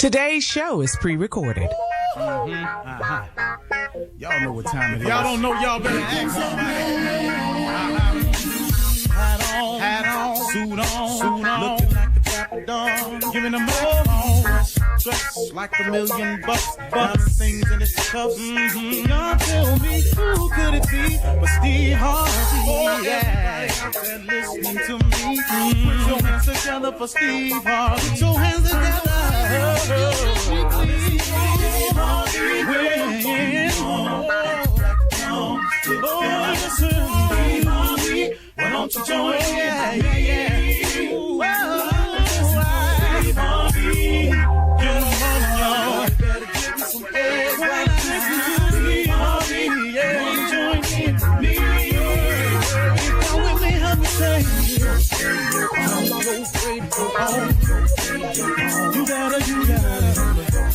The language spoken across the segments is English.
Today's show is pre-recorded. Y'all know what time it is. Y'all don't know, y'all better ask somebody. Hat on, suit on, looking like the Dapper Dawn, giving them all dressed like $1,000,000, diamond things in his cuffs. Y'all tell me who could it be but Steve Harvey? Oh, yeah, out there listening to me. Put your hands together for Steve Harvey. Put your hands together. Steve Harvey, why don't you join me? Yeah. Steve Harvey, get on, y'all. Better give me some eggs. Steve Harvey, yeah. Join me. Come with me, help me say. I'm so grateful. You gotta.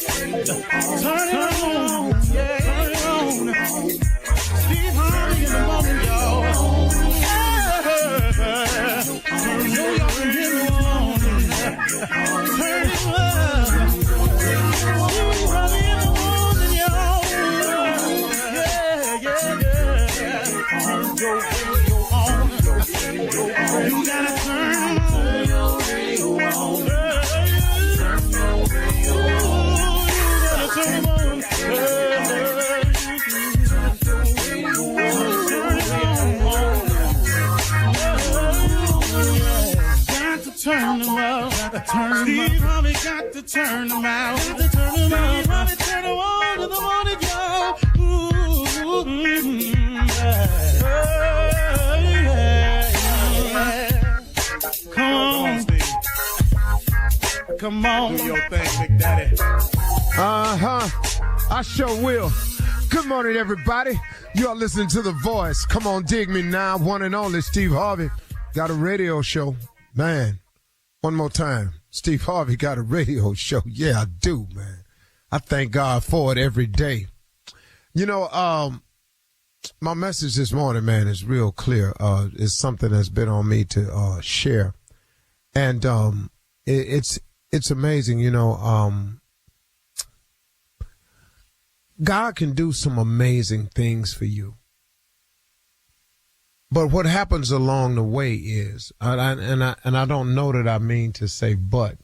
Turn it on, yeah. Turn it on. Steve Harvey in the morning, y'all. Turn it up and get it on. Turn it up. Steve Harvey in the morning, y'all. Yeah. Turn your radio on. You gotta turn your radio on. Turn them out. Steve Harvey got to turn them out. Steve Harvey turn them on in the morning, y'all. Come on, Steve. Come on. Do your thing, Big Daddy. I sure will. Good morning, everybody. You are listening to The Voice. Come on, dig me now. One and only Steve Harvey got a radio show. Man, one more time. Steve Harvey got a radio show. Yeah, I do, man. I thank God for it every day. You know, my message this morning, man, is real clear. It's something that's been on me to share. And it's amazing, you know. God can do some amazing things for you. But what happens along the way is, and I don't know that I mean to say but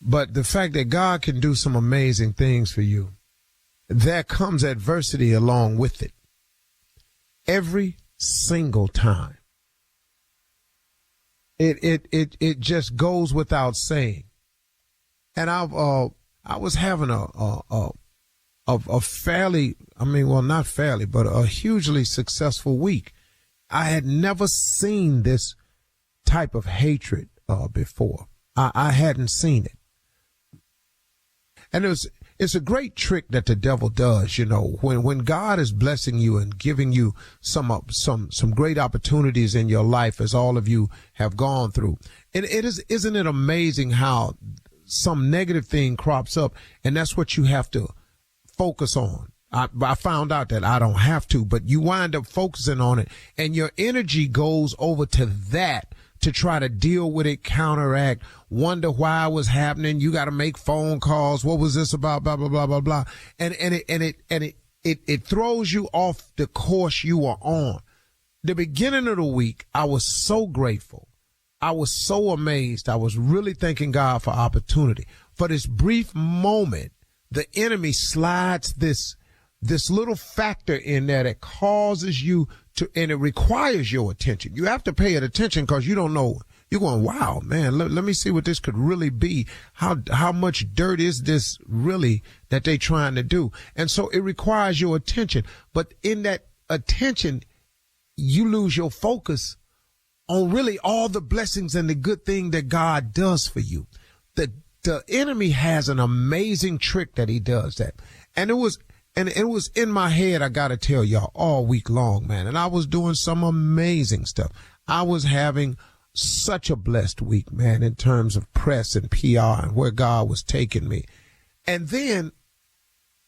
the fact that God can do some amazing things for you, there comes adversity along with it. Every single time. It just goes without saying. And I was having a fairly, not fairly, but a hugely successful week. I had never seen this type of hatred before. I hadn't seen it. And it's a great trick that the devil does, you know, when God is blessing you and giving you some great opportunities in your life, as all of you have gone through. Isn't it amazing how some negative thing crops up, and that's what you have to focus on. I found out that I don't have to, but you wind up focusing on it, and your energy goes over to that to try to deal with it, counteract, wonder why it was happening. You got to make phone calls. What was this about? Blah, blah, blah, blah, blah. And it throws you off the course you are on. The beginning of the week, I was so grateful. I was so amazed. I was really thanking God for opportunity. For this brief moment, the enemy slides this little factor in there that causes you to, and it requires your attention. You have to pay it attention because you don't know. You're going, wow, man, let me see what this could really be. How much dirt is this really that they trying to do? And so it requires your attention. But in that attention, you lose your focus on really all the blessings and the good thing that God does for you. The enemy has an amazing trick that he does that. And it was in my head, I got to tell y'all, all week long, man. And I was doing some amazing stuff. I was having such a blessed week, man, in terms of press and PR and where God was taking me. And then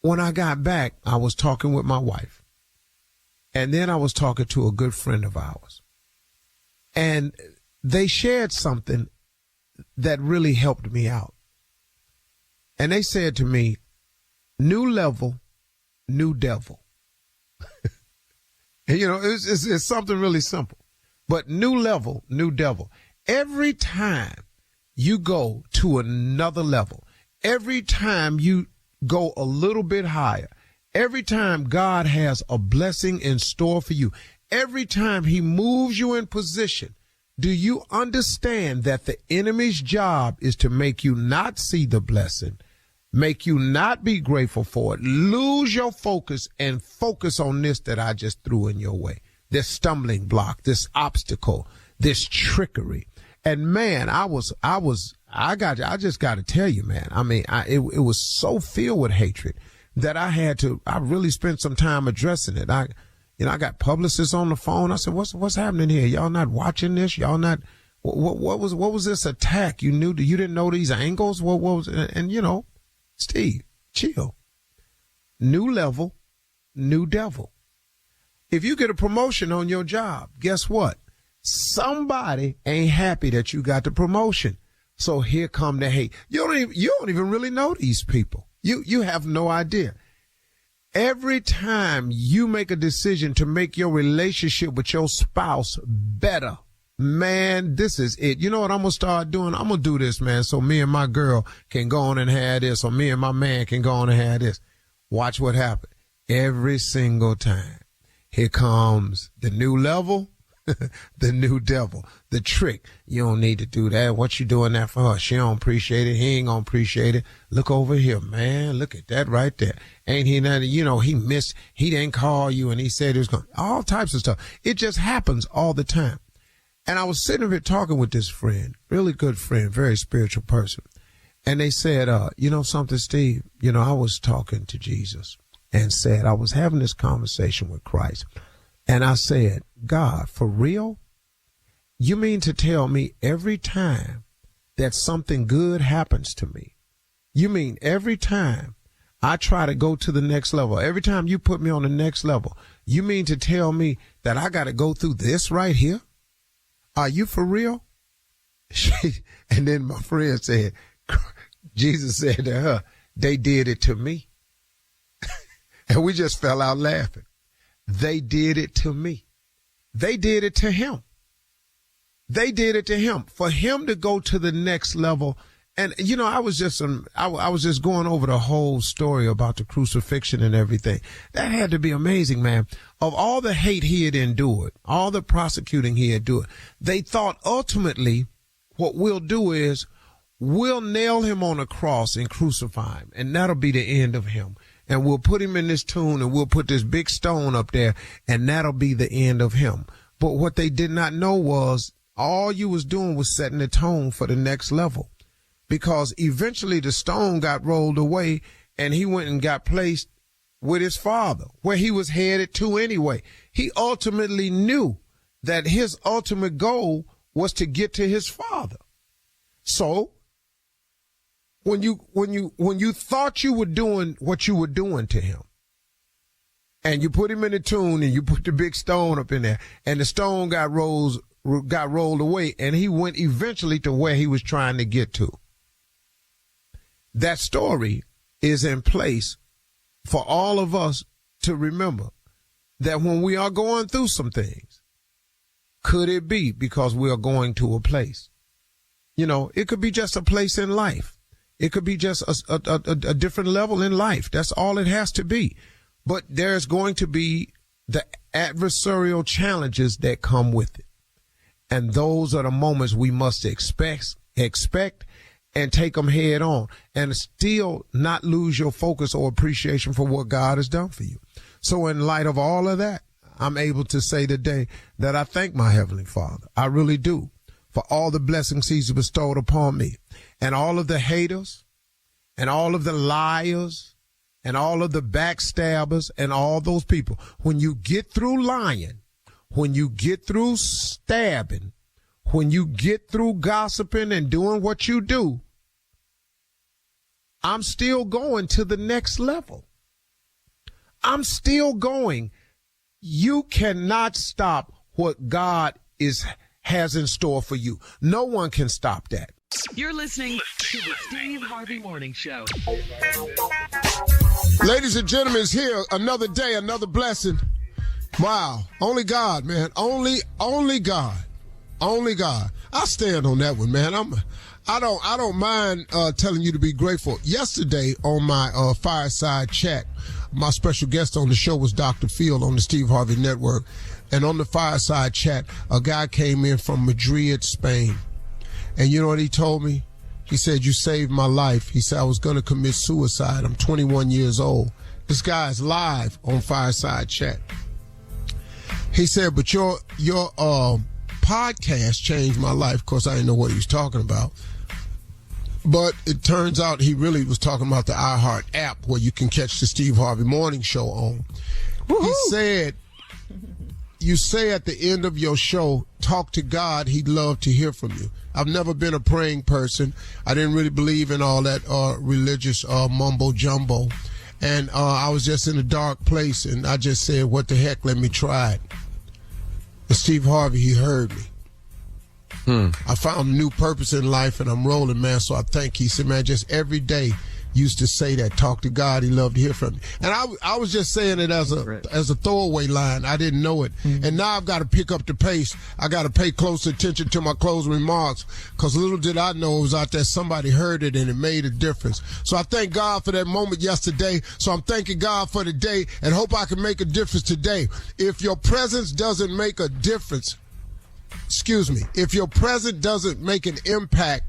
when I got back, I was talking with my wife. And then I was talking to a good friend of ours. And they shared something that really helped me out. And they said to me, new level, new devil. And, you know, it's something really simple. But new level, new devil. Every time you go to another level, every time you go a little bit higher, every time God has a blessing in store for you, every time he moves you in position, do you understand that the enemy's job is to make you not see the blessing, make you not be grateful for it, lose your focus and focus on this that I just threw in your way, this stumbling block, this obstacle, this trickery. And man, I just got to tell you, man, I mean, it was so filled with hatred that I really spent some time addressing it. I got publicists on the phone. I said, what's happening here? Y'all not watching this? Y'all not, what was this attack? You didn't know these angles? What was it? And you know, Steve, chill. New level, new devil. If you get a promotion on your job, guess what? Somebody ain't happy that you got the promotion. So here come the hate. You don't even really know these people. You have no idea. Every time you make a decision to make your relationship with your spouse better, man, this is it. You know what I'm going to start doing? I'm going to do this, man, so me and my girl can go on and have this, or me and my man can go on and have this. Watch what happens. Every single time. Here comes the new level, the new devil, the trick. You don't need to do that. What you doing that for her? She don't appreciate it. He ain't gonna appreciate it. Look over here, man. Look at that right there. Ain't he nothing? You know, he didn't call you and he said he was going, all types of stuff. It just happens all the time. And I was sitting over here talking with this friend, really good friend, very spiritual person. And they said, you know something, Steve? You know, I was talking to Jesus and said, I was having this conversation with Christ. And I said, God, for real? You mean to tell me every time that something good happens to me, you mean every time I try to go to the next level, every time you put me on the next level, you mean to tell me that I got to go through this right here? Are you for real? And then my friend said, Jesus said to her, they did it to me. And we just fell out laughing. They did it to me. They did it to him. They did it to him. For him to go to the next level. And, you know, I was just going over the whole story about the crucifixion and everything. That had to be amazing, man. Of all the hate he had endured, all the prosecuting he had endured, they thought ultimately what we'll do is we'll nail him on a cross and crucify him. And that'll be the end of him. And we'll put him in this tomb and we'll put this big stone up there and that'll be the end of him. But what they did not know was all you was doing was setting the tone for the next level, because eventually the stone got rolled away and he went and got placed with his father where he was headed to anyway. He ultimately knew that his ultimate goal was to get to his father. So when you thought you were doing what you were doing to him, and you put him in the tomb and you put the big stone up in there, and the stone got rolled away, and he went eventually to where he was trying to get to. That story is in place for all of us to remember that when we are going through some things, could it be because we are going to a place? You know, it could be just a place in life. It could be just a different level in life. That's all it has to be. But there's going to be the adversarial challenges that come with it. And those are the moments we must expect and take them head on and still not lose your focus or appreciation for what God has done for you. So in light of all of that, I'm able to say today that I thank my Heavenly Father. I really do, for all the blessings he's bestowed upon me. And all of the haters and all of the liars and all of the backstabbers and all those people, when you get through lying, when you get through stabbing, when you get through gossiping and doing what you do, I'm still going to the next level. I'm still going. You cannot stop what God has in store for you. No one can stop that. You're listening to the Steve Harvey Morning Show. Ladies and gentlemen, it's here. Another day, another blessing. Wow. Only God, man. Only God. Only God. I stand on that one, man. I don't mind telling you to be grateful. Yesterday on my fireside chat, my special guest on the show was Dr. Field on the Steve Harvey Network. And on the fireside chat, a guy came in from Madrid, Spain. And you know what he told me? He said, "You saved my life." He said, "I was going to commit suicide. I'm 21 years old." This guy is live on fireside chat. He said, "But your podcast changed my life." Of course, I didn't know what he was talking about. But it turns out he really was talking about the iHeart app where you can catch the Steve Harvey Morning Show on. Woo-hoo. He said, "You say at the end of your show, talk to God. He'd love to hear from you." I've never been a praying person. I didn't really believe in all that religious mumbo jumbo. And I was just in a dark place, and I just said, what the heck, let me try it. But Steve Harvey, he heard me. I found a new purpose in life, and I'm rolling, man. So I thank. He said, man, just every day used to say that, talk to God. He loved to hear from me. And I was just saying it as a throwaway line. I didn't know it. And now I've got to pick up the pace. I got to pay close attention to my closing remarks, because little did I know it was out there somebody heard it and it made a difference. So I thank God for that moment yesterday. So I'm thanking God for the day and hope I can make a difference today. If your presence doesn't make a difference, if your presence doesn't make an impact,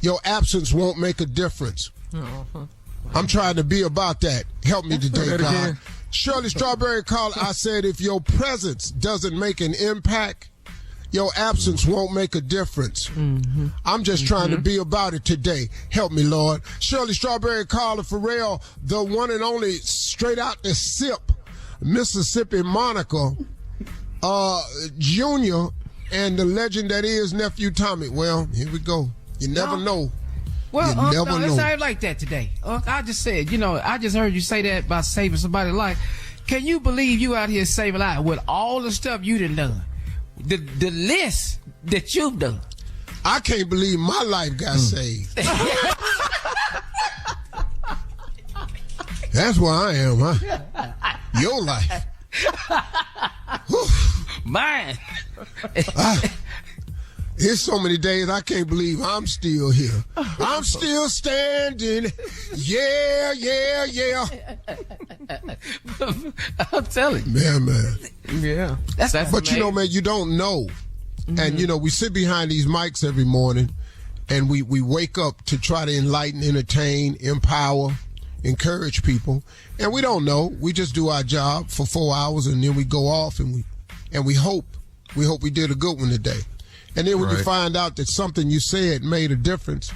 your absence won't make a difference. I'm trying to be about that. Help me today, God. Shirley Strawberry called. I said, if your presence doesn't make an impact, your absence won't make a difference. I'm just trying to be about it today. Help me, Lord. Shirley Strawberry called Pharrell, the one and only straight out the SIP, Mississippi Monica, Junior, and the legend that is Nephew Tommy. Well, here we go. You never know. Well, no, it's not like that today. I just said, I just heard you say that about saving somebody's life. Can you believe you out here saving life with all the stuff you done? The list that you've done. I can't believe my life got saved. That's where I am, huh? Your life. Mine. There's so many days I can't believe I'm still here. I'm still standing. Yeah. I'm telling you. Man. Yeah. But amazing. Man, you don't know. And, we sit behind these mics every morning, and we wake up to try to enlighten, entertain, empower, encourage people. And we don't know. We just do our job for 4 hours, and then we go off, and we hope we did a good one today. And then when you find out that something you said made a difference,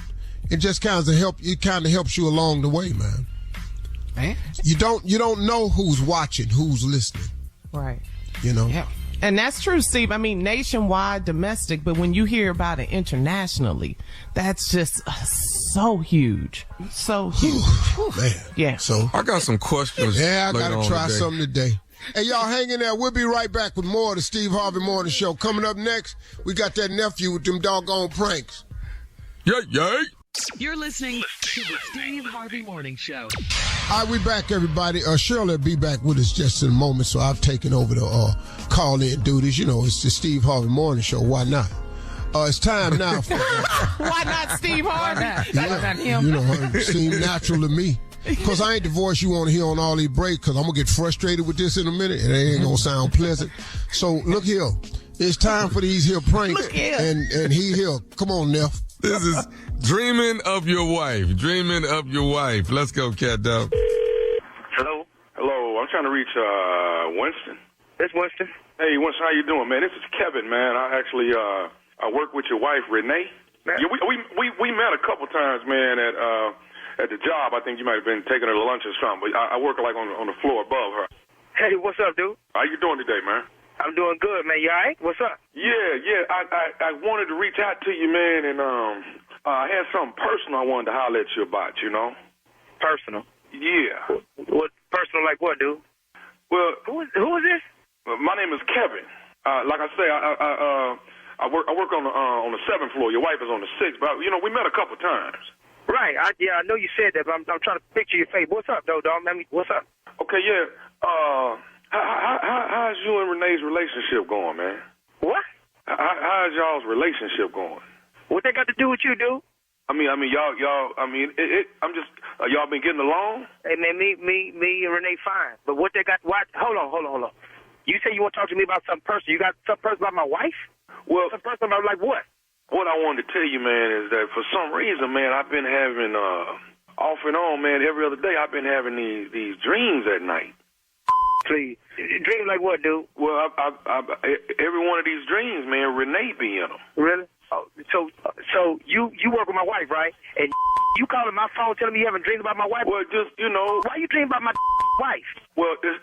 it just kind of helps you along the way, man. You don't know who's watching, who's listening. Right. Yeah. And that's true, Steve. I mean, nationwide, domestic, but when you hear about it internationally, that's just so huge. So huge. Man. Yeah. So I got some questions. Yeah, I got to try something today. Hey, y'all hang in there. We'll be right back with more of the Steve Harvey Morning Show. Coming up next, we got that nephew with them doggone pranks. Yay. You're listening to the Steve Harvey Morning Show. All right, we back, everybody. Shirley will be back with us just in a moment, so I've taken over the call-in duties. It's the Steve Harvey Morning Show. Why not? It's time now for... Why not Steve Harvey? Why not him? It seemed natural to me. Because I ain't the voice you want to hear on all these breaks, because I'm going to get frustrated with this in a minute, and it ain't going to sound pleasant. So, look here. It's time for these here pranks. Look here. And he here. Come on, Neff. This is Dreaming of Your Wife. Dreaming of Your Wife. Let's go, Cat Dog. Hello? Hello, I'm trying to reach Winston. It's Winston. Hey, Winston, how you doing, man? This is Kevin, man. I actually I work with your wife, Renee. Man. Yeah, we met a couple times, man, at the job. I think you might have been taking her to lunch or something, but I work like on the floor above her. Hey, what's up, dude? How you doing today, man? I'm doing good, man. You all right? What's up? Yeah. I wanted to reach out to you, man, and I had something personal I wanted to holler at you about, Personal? Yeah. What personal like what, dude? Well, Who is this? my name is Kevin. Like I say, I work on the 7th floor. Your wife is on the 6th, but we met a couple times. Right. I know you said that, but I'm trying to picture your face. What's up, though, dog? What's up? Okay, yeah. How's you and Renee's relationship going, man? What? How's y'all's relationship going? What they got to do with you, dude? I mean, y'all. I'm just. Y'all been getting along? Hey, man, me and Renee fine. But what they got? What? Hold on. You say you want to talk to me about something personal. You got something personal about my wife? Well, something personal about like what? What I wanted to tell you, man, is that for some reason, man, I've been having off and on, man. Every other day, I've been having these dreams at night. Please, dreams like what, dude? Well, every one of these dreams, man, Renee be in them. Really? Oh, so you work with my wife, right? And you calling my phone telling me you having dreams about my wife? Well, just why you dreaming about my wife? Well, it's.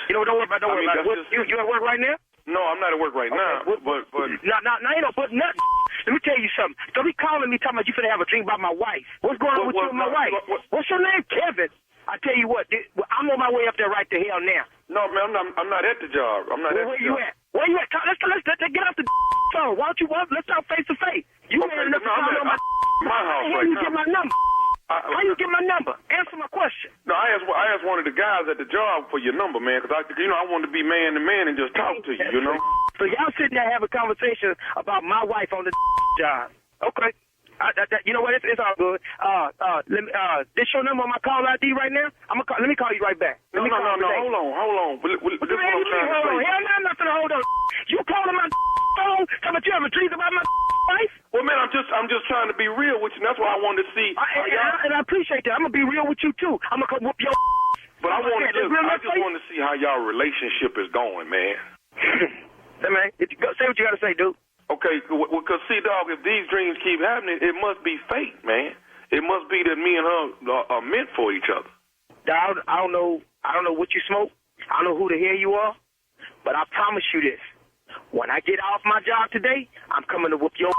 Don't worry about it. You at work right now? No, I'm not at work right now. But now ain't no but nothing. Let me tell you something. Don't be calling me talking about you finna have a dream about my wife. What's going on with you and my wife? What's your name, Kevin? I tell you what, I'm on my way up there right to hell now. No, man, I'm not at the job. I'm not at the job. Where you at? Where you at? Let's get off the phone. Why don't you let's talk face to face. You okay, man enough to call on my house right now. How you get my number? How you get my number? Answer my question. No, I asked one of the guys at the job for your number, man, because I wanted to be man to man and just talk to you, you know. So y'all sitting there having a conversation about my wife on the job. Okay. You know what? It's all good. This your number on my call ID right now? Let me call you right back. No. Hold on. This is what I'm trying to say. Hell no, I'm not gonna hold on. You calling my phone? Talking about you having dreams about my wife? Well, man, I'm just trying to be real with you. And that's why I wanted to see. And I appreciate that. I'm gonna be real with you too. I'm gonna come whoop your. But I just want to see how y'all relationship is going, man. Hey, man, say what you gotta say, dude. Okay, because see, dog, if these dreams keep happening, it must be fate, man. It must be that me and her are meant for each other. I don't know what you smoke. I don't know who the hell you are, but I promise you this: when I get off my job today, I'm coming to whoop your.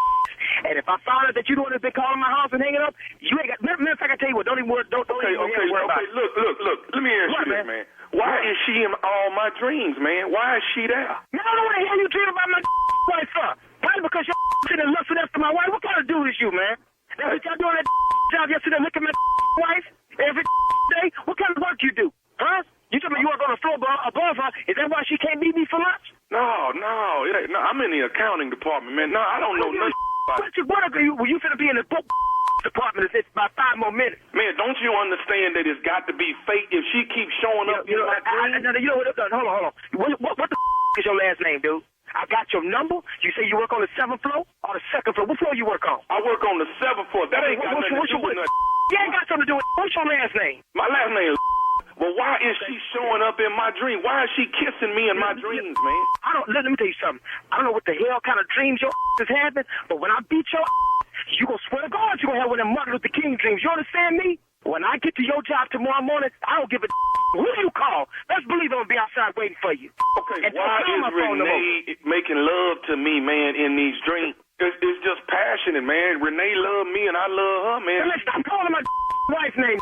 And if I find out that you the one that's been calling my house and hanging up, you ain't got. Matter of fact, I tell you what, don't even worry. Don't okay, even worry about it. Look. Let me ask you this, man. Why is she in all my dreams, man? Why is she there? Man, I don't know what the hell you dream about my wife for. Probably because you're sitting lusting after my wife. What kind of dude is you, man? Now, what y'all doing that job yesterday looking at my wife every day? What kind of work you do? Huh? You told me you work on the floor above her. Is that why she can't meet me for lunch? No. I'm in the accounting department, man. No, I don't know nothing about it. Well, you finna be in the book department in about 5 more minutes. Man, don't you understand that it's got to be fate if she keeps showing up in my dreams? You know what? Hold on. What the is your last name, dude? I got your number. You say you work on the 7th floor or the 2nd floor? What floor you work on? I work on the 7th floor. That ain't got nothing to do with nothing. You ain't got something to do with. What's your last name? My last name is. Well, why is she showing up in my dream? Why is she kissing me in my dreams, man? Let me tell you something. I don't know what the hell kind of dreams your is having, but when I beat your you gonna swear to God you gonna have one of them Martin Luther King dreams. You understand me? When I get to your job tomorrow morning, I don't give a who you call. Best believe I'm gonna be outside waiting for you. Okay, why is Renee making love to me, man, in these dreams? It's just passionate, man. Renee love me and I love her, man. Let's stop calling my wife's name.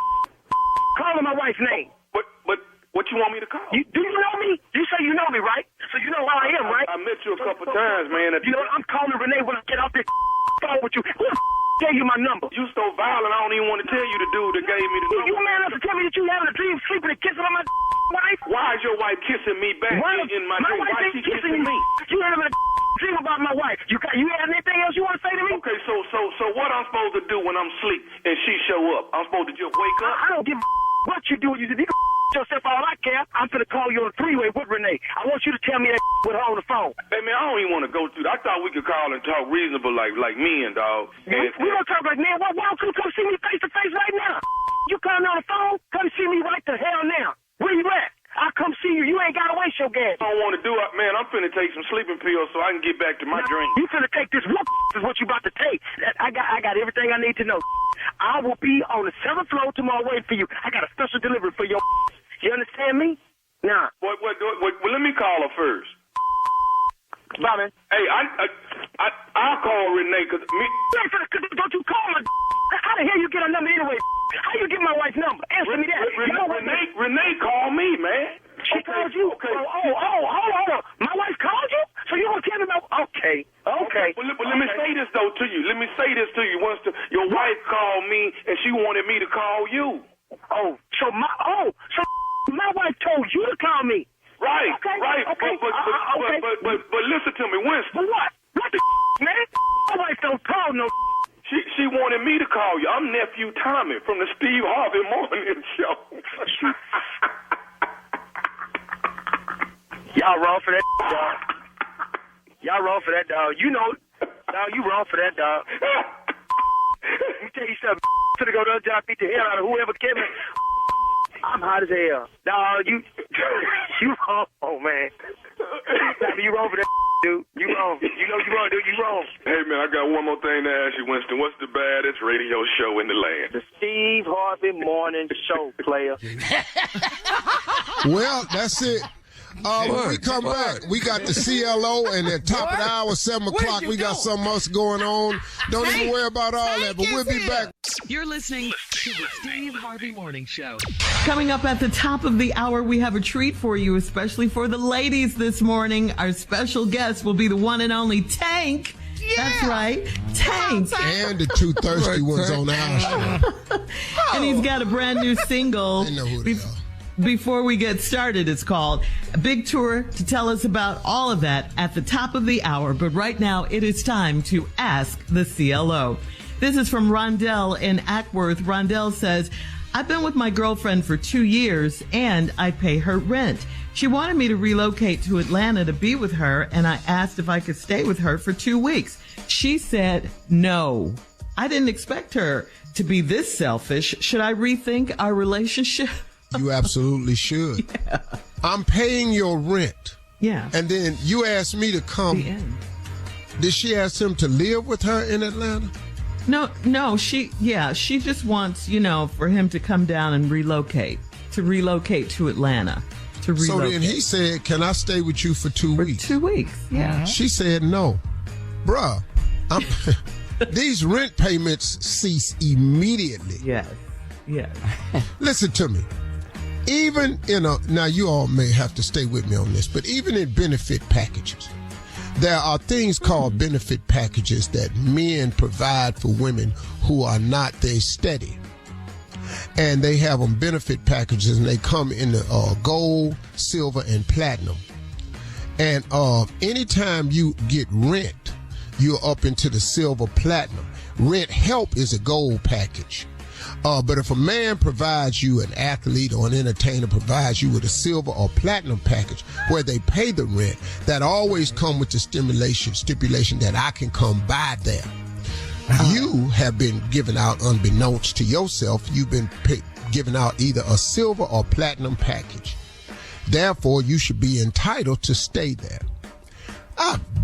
Calling my wife's name. But what you want me to call? Do you know me? You say you know me, right? So you know how I am, right? I met you a couple times, man. You know, I'm calling Renee when I get off this phone with you. Who the gave you my number? You so violent, I don't even want to tell you the dude that gave me the number. You man enough to tell me that you having a dream, sleeping and kissing on my wife? Why is your wife kissing me back in my dream? Why is she kissing me? You having a dream about my wife. You have anything else you want to say to me? Okay, so what I'm supposed to do when I'm asleep and she show up? I'm supposed to just wake up? I don't give a what you do. You can yourself all I care. I'm finna call you on a 3-way with Renee. I want you to tell me that with her on the phone. Hey man, I don't even want to go through that. I thought we could call and talk reasonable like men, dog. We don't talk like men. Why don't you come see me face to face right now? You calling on the phone? Come see me right the hell now. Where you at? I'll come see you. You ain't gotta waste your gas. I don't want to do it, man. I'm finna take some sleeping pills so I can get back to my dream. You finna take this whoop is what you about to take. I got everything I need to know. I will be on the 7th floor tomorrow waiting for you. I got a special delivery for your. You understand me? Nah. Well, let me call her first. Bye, man. Hey, I'll call Renee because me. Don't you call her? How the hell you get her number anyway? How you get my wife's number? Answer me that. Renee called me, man. She called you? Okay. Oh, hold on. My wife called you? So you gonna tell me about? Okay. you. So my wife told you to call me. Right, Okay, right. okay, But listen to me, Winston. But what? What the man? My wife don't call no. She wanted me to call you. I'm nephew Tommy from the Steve Harvey Morning Show. Y'all wrong for that, dog. Y'all wrong for that, dog. You know, dog, you wrong for that, dog. Let me tell you something. To go to the job, beat the hell out of whoever came in. I'm hot as hell. Dog, you wrong. Oh, man. You wrong for that, dude. You wrong. You know you wrong, dude. You wrong. Hey, man, I got one more thing to ask you, Winston. What's the baddest radio show in the land? The Steve Harvey Morning Show, player. Well, that's it. When we come back, we got the CLO, and at top of the hour, 7 o'clock, we got something else going on. Don't even worry about all that, but we'll be back. You're listening to the Steve Harvey Morning Show. Coming up at the top of the hour, we have a treat for you, especially for the ladies this morning. Our special guest will be the one and only Tank. Yeah. That's right, Tank. And the two thirsty ones on our show. And he's got a brand new single. They know who they are. Before we get started, it's called a big tour to tell us about all of that at the top of the hour. But right now, it is time to ask the CLO. This is from Rondell in Ackworth. Rondell says, I've been with my girlfriend for 2 years and I pay her rent. She wanted me to relocate to Atlanta to be with her, and I asked if I could stay with her for 2 weeks. She said no. I didn't expect her to be this selfish. Should I rethink our relationship? You absolutely should. Yeah. I'm paying your rent. Yeah. And then you asked me to come. Did she ask him to live with her in Atlanta? No, she just wants, for him to come down and relocate to Atlanta. So then he said, can I stay with you for 2 weeks? 2 weeks, yeah. She said no. Bruh, these rent payments cease immediately. Yes. Listen to me. Even now you all may have to stay with me on this, but even in benefit packages, there are things called benefit packages that men provide for women who are not their steady. And they have them benefit packages, and they come in the gold, silver, and platinum. And anytime you get rent, you're up into the silver, platinum. Rent help is a gold package. But if a man provides you, an athlete or an entertainer provides you with a silver or platinum package where they pay the rent, that always come with the stipulation that I can come by there. You have been given out, unbeknownst to yourself, you've been given out either a silver or platinum package. Therefore, you should be entitled to stay there.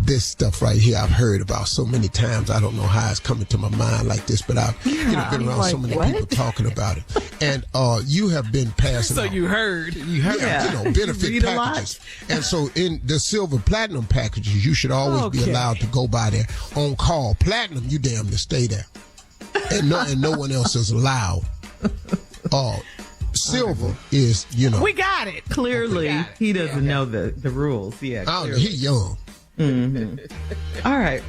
This stuff right here I've heard about so many times. I don't know how it's coming to my mind like this, but I've been around so many people talking about it. And you have been passing So out. you heard. Yeah, benefit packages. And so in the silver platinum packages, you should always be allowed to go by there on call. Platinum, you damn to stay there. And no one else is allowed. Silver is, We got it. Clearly, he doesn't know the rules. Yeah, he young. Mm-hmm. All right.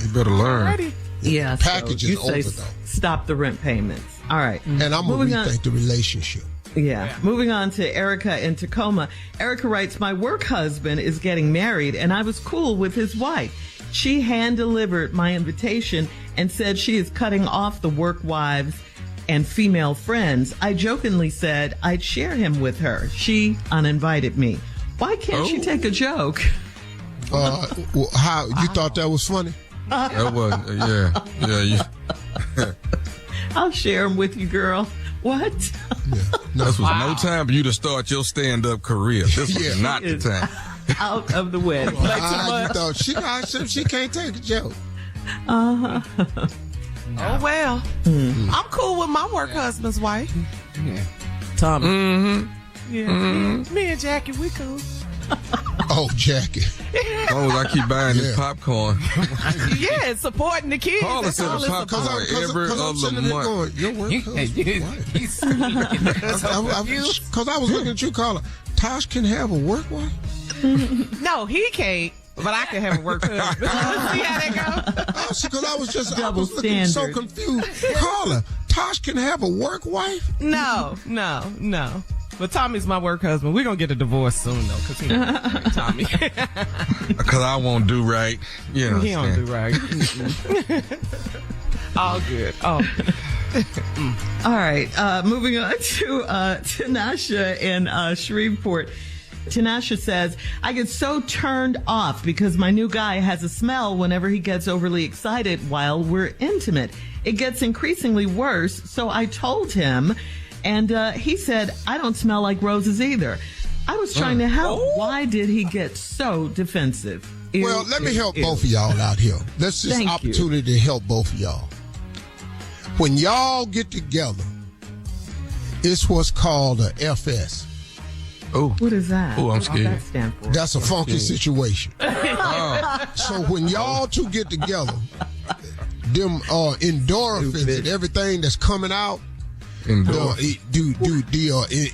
You better learn. Alrighty. Yeah. Package is over, though. Stop the rent payments. All right. And I'm going to rethink the relationship. Yeah. Moving on to Erica in Tacoma. Erica writes, my work husband is getting married, and I was cool with his wife. She hand-delivered my invitation and said she is cutting off the work wives and female friends. I jokingly said I'd share him with her. She uninvited me. Why can't she take a joke? How you thought that was funny? That was, yeah. I'll share him with you, girl. What? This was no time for you to start your stand-up career. This was not the time. Out of the wedding. You thought she can't take a joke. Uh-huh. Oh, well. I'm cool with my work husband's wife. Yeah. Tommy. Mm-hmm. Yeah. Me and Jackie, we cool. Oh, Jackie. As long as I keep buying this popcorn. Yeah, supporting the kids. Call us at the popcorn every other month. Going, your work Because I was looking at you, Carla. Tosh can have a work wife? No, he can't. but I can have a work husband. See how that goes? Because I was just Double looking so standard. confused. Carla, Tosh can have a work wife? No. But Tommy's my work husband. We're going to get a divorce soon, though, because he don't Tommy. Because I won't do right. You know, He don't do right. All good. Oh. All right. Moving on to Tanasha in Shreveport. Tanasha says, I get so turned off because my new guy has a smell whenever he gets overly excited while we're intimate. It gets increasingly worse, so I told him, and he said, I don't smell like roses either. I was trying to help. Why did he get so defensive? Well, let me help both of y'all out here. That's just Thank opportunity to help both of y'all. When y'all get together, it's what's called a FS. Oh, What is that? Oh, I'm What does scared. that stand for? That's a funky situation. So when y'all two get together, them endorphins and everything that's coming out, the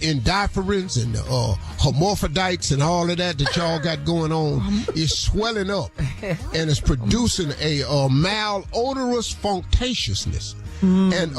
endorphins and the hermaphrodites and all of that y'all got going on is swelling up and it's producing a malodorous functaciousness. And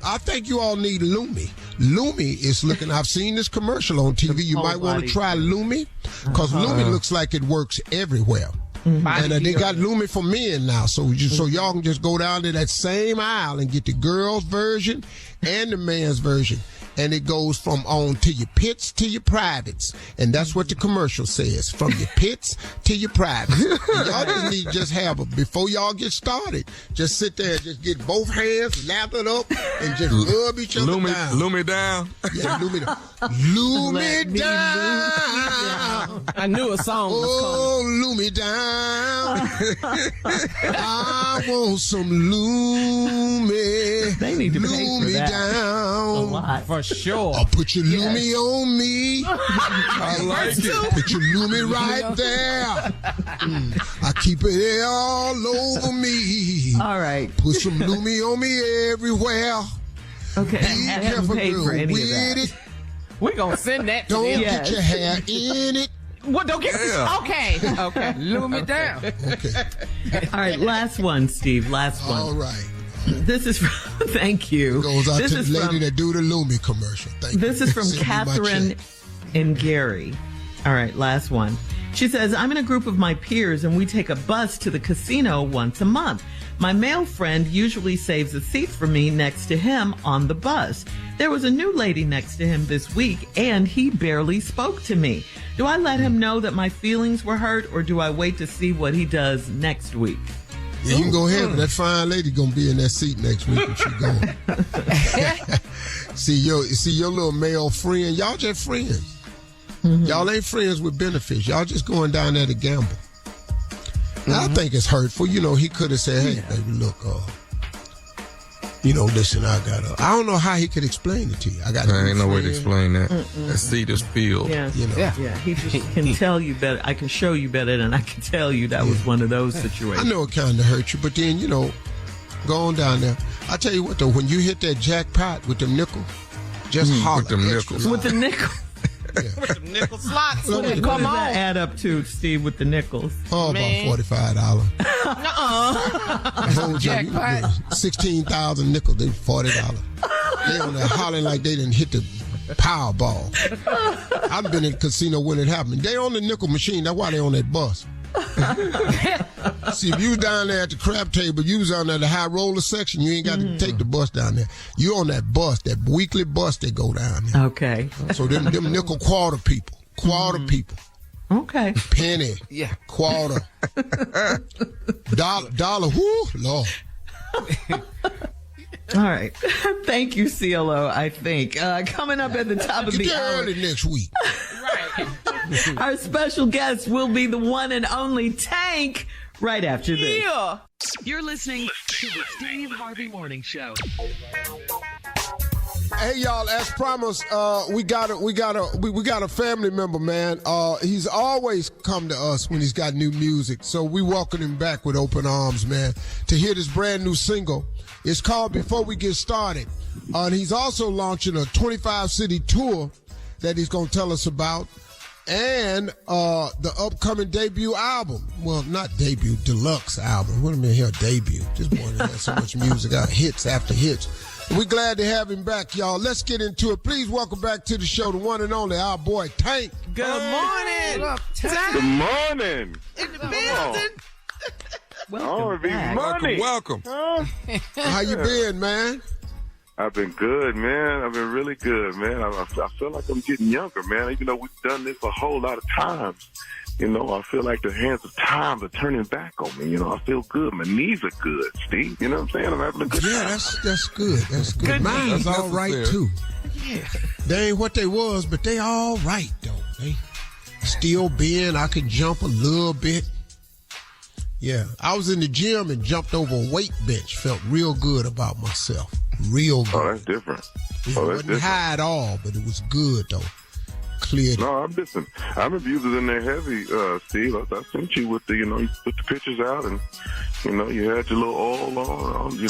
I think you all need Lumi. Lumi is looking, I've seen this commercial on TV. You might want to try Lumi because Lumi looks like it works everywhere. And they got Lumi for men now, so y'all can just go down to that same aisle and get the girls' version and the man's version. And it goes from on to your pits to your privates. And that's what the commercial says, from your pits to your privates. And y'all just need to just have before y'all get started, just sit there and just get both hands lathered up and just rub each other down. Lumi down. Yeah, Lumi down. Lumi down. I knew a song was Oh, Lumi down. I want some Lumi. They need to pay for Lumi that. down. A lot. for sure. I'll put your Lumi on me. I like it. Put your Lumi right there. I keep it all over me. All right. Put some Lumi on me everywhere. Okay. Be I haven't careful, paid for girl, any of with that. it. We're going to send that to Don't them. get your hair in it. What, don't get Okay. Lure me down. Okay. All right. Last one, Steve. Last one. All right. This is from, thank you. Goes out This to is the lady from, that do the Lumi commercial. Thank you. This is from Send me my Catherine check. and Gary. All right, last one. She says, I'm in a group of my peers and we take a bus to the casino once a month. My male friend usually saves a seat for me next to him on the bus. There was a new lady next to him this week and he barely spoke to me. Do I let him know that my feelings were hurt or do I wait to see what he does next week? Yeah, you can go ahead, but that fine lady gonna be in that seat next week when she going. see your little male friend. Y'all just friends. Mm-hmm. Y'all ain't friends with benefits. Y'all just going down there to gamble. Now, I think it's hurtful. You know, he could have said, "Hey, baby, look, listen, I don't know how he could explain it to you. There ain't no way to explain that. That seat is filled. Yeah, You know. yeah. He just can tell you better. I can show you better than I can tell you. That was one of those situations. I know it kind of hurt you, but then, go on down there. I tell you what, though, when you hit that jackpot with them nickels, just holler. With them extra nickels. With the loud. nickel. With some nickel slots. What What Come does on. that add up to, Steve, with the nickels? Oh, Man. about $45. Jackpot. 16,000 nickels, they $40. They on there hollering like they didn't hit the Powerball. I've been in the casino when it happened. They on the nickel machine. That's why they on that bus. See, if you was down there at the crap table, you was on there the high roller section, you ain't got to take the bus down there. You on that bus, that weekly bus that go down there. Okay. So them nickel quarter people. People. Okay. Penny. Yeah. Quarter. Dollar. Whoo, Lord. All right. Thank you, CLO, I think. Coming up at the top of Get the there hour, early next week. our special guest will be the one and only Tank right after this. Yeah. You're listening to the Steve Harvey Morning Show. Hey y'all, as promised, we got a family member, man. He's always come to us when he's got new music, so we welcome him back with open arms, man, to hear this brand new single. It's called Before We Get Started. And he's also launching a 25-city tour that he's going to tell us about. and the upcoming debut album. Well, not debut, deluxe album. What do you mean here, debut? This boy has so much music out, hits after hits. We're glad to have him back, y'all. Let's get into it. Please welcome back to the show the one and only, our boy Tank. Good morning. What up, Tank? Good morning. In the building. Welcome. How you been, man? I've been good, man. I've been really good, man. I feel like I'm getting younger, man. Even though we've done this a whole lot of times, I feel like the hands of time are turning back on me. I feel good. My knees are good, Steve. You know what I'm saying? I'm having a good time. Yeah, that's good. That's good. Mine's all right, too. Yeah. They ain't what they was, but they all right, though. They still bend. I can jump a little bit. Yeah, I was in the gym and jumped over a weight bench. Felt real good about myself. Real good. Oh, that's different. It wasn't high at all, but it was good, though. Cleared. No, I'm listening. I'm abusers in there heavy, Steve. I sent you with the, you put the pictures out and, you had your little oil on, He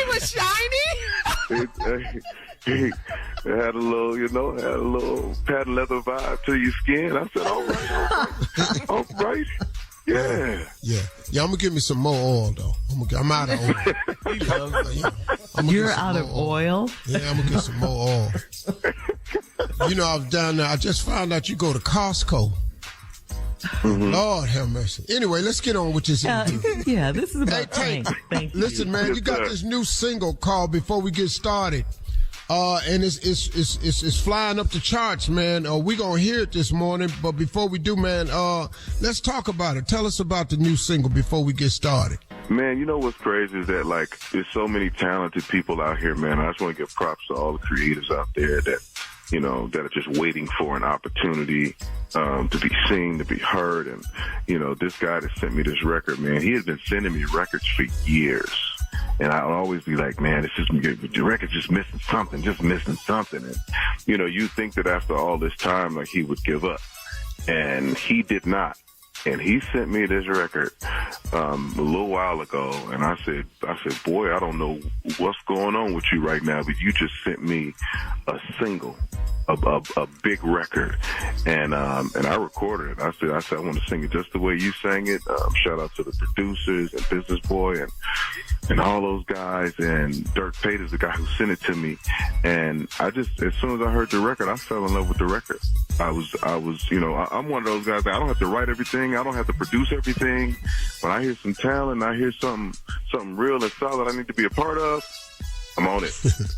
was shiny. It had a little patent leather vibe to your skin. I said, all right. Yeah. I'm gonna give me some more oil though. I'm out of oil. You're out of oil? Yeah, I'm gonna get some more oil. I was down there. I just found out you go to Costco. Mm-hmm. Lord have mercy. Anyway, let's get on with this interview. Yeah, this is about Tank. Thank you. Listen, man, you got this new single called "Before We Get Started." And it's flying up the charts, man. We're going to hear it this morning. But before we do, man, let's talk about it. Tell us about the new single before we get started. Man, you know what's crazy is that, there's so many talented people out here, man. I just want to give props to all the creators out there that, that are just waiting for an opportunity to be seen, to be heard. And, this guy that sent me this record, man, he has been sending me records for years. And I'll always be like, man, the record's just missing something. And, you think that after all this time, he would give up. And he did not. And he sent me this record a little while ago. And I said, boy, I don't know what's going on with you right now, but you just sent me a single, a big record. And I recorded it. I said, I want to sing it just the way you sang it. Shout out to the producers and Business Boy and all those guys. And Dirk Pate is the guy who sent it to me. And as soon as I heard the record, I fell in love with the record. I was, I'm one of those guys that I don't have to write everything. I don't have to produce everything. When I hear some talent, I hear something real and solid I need to be a part of, I'm on it.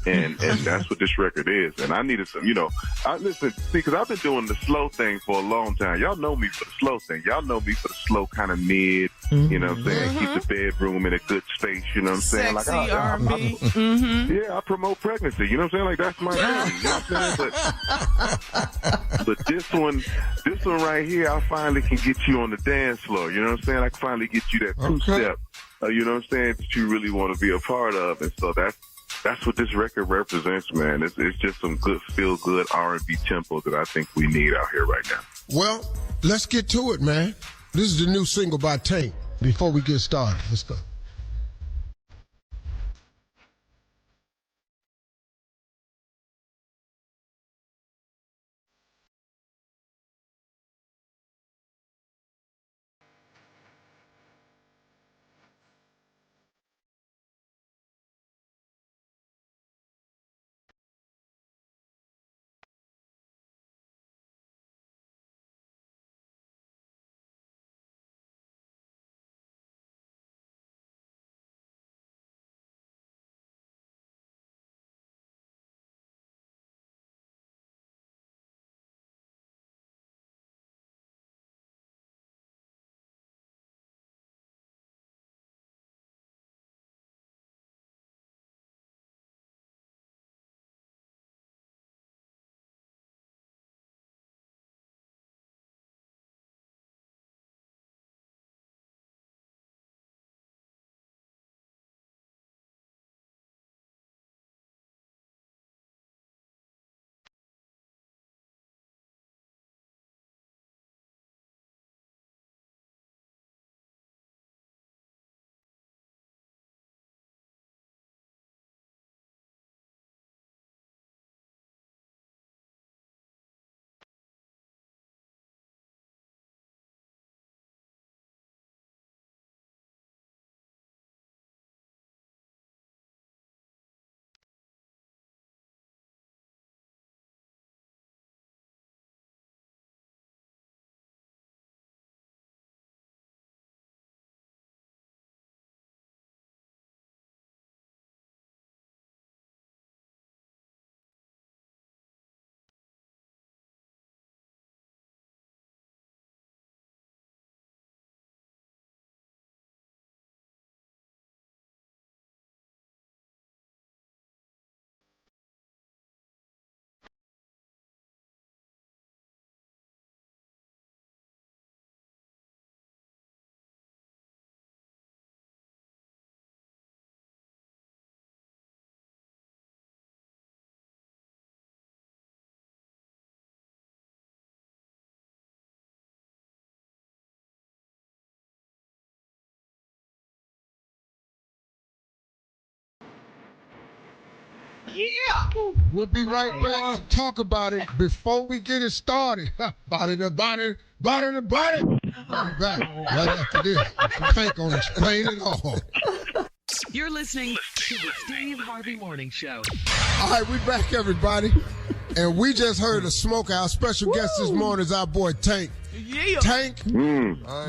And that's what this record is. And I needed some, because I've been doing the slow thing for a long time. Y'all know me for the slow thing. Y'all know me for the slow kind of mid, you know what I'm saying? Keep the bedroom in a good space, you know what I'm saying? Sexy R&B. Yeah, I promote pregnancy, you know what I'm saying? That's my thing, you know what I'm saying? But this one right here, I finally can get you on the dance floor, you know what I'm saying? I can finally get you that two-step, you know what I'm saying, that you really want to be a part of. And so that's what this record represents, man. It's just some good, feel-good R&B tempo that I think we need out here right now. Well, let's get to it, man. This is the new single by Tank. Before we get started, let's go. Yeah. We'll be right back to talk about it before we get it started. Body to body, body to body. We'll be back right after this. Tank gonna explain it all. You're listening to the Steve Harvey Morning Show. All right, we back, everybody. And we just heard a smoke. Our special guest this morning is our boy Tank. Yeah. Tank,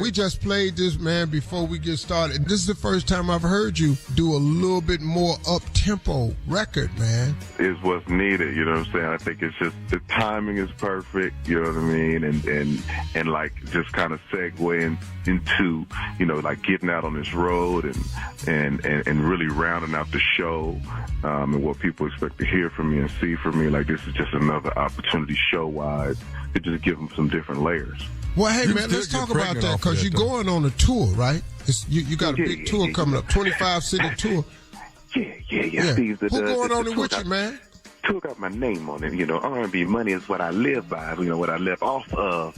we just played this, man, before we get started. This is the first time I've heard you do a little bit more up-tempo record, man. Is what's needed, you know what I'm saying? I think it's just the timing is perfect, you know what I mean? And like just kind of segueing into, you know, like getting out on this road and really rounding out the show and what people expect to hear from me and see from me. Like this is just another opportunity show-wise to just give them some different layers. Well, hey, man, let's talk about that because you're going on a tour, right? You got a big tour coming up, 25-city tour. Yeah. Steve, who going on it with you, man? Tour got my name on it. You know, R&B money is what I live by, you know, what I live off of.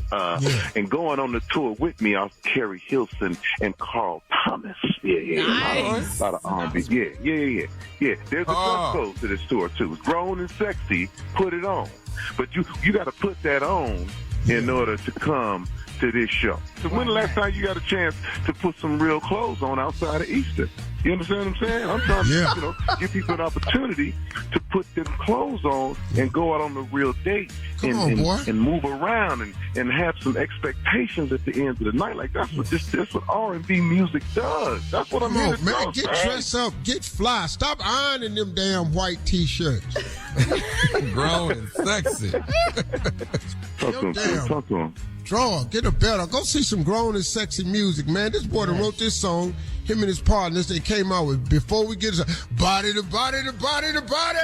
And going on the tour with me are Kerry Hilson and Carl Thomas. Nice. A lot of R&B. Yeah. There's a dress code to this tour, too. It's Grown and Sexy, put it on. But you got to put that on in order to come to this show. So when the last time you got a chance to put some real clothes on outside of Easter? You understand what I'm saying? I'm trying to, you know, give people an opportunity to put them clothes on and go out on a real date and move around and have some expectations at the end of the night. Like that's what R&B music does. That's what I'm here to do. Man, get dressed up, get fly. Stop ironing them damn white T-shirts. Grown and sexy. Talk to him. Draw, get a better. Go see some grown and sexy music, man. This boy that wrote this song, him and his partners, they came out with before we get body to body to body to body.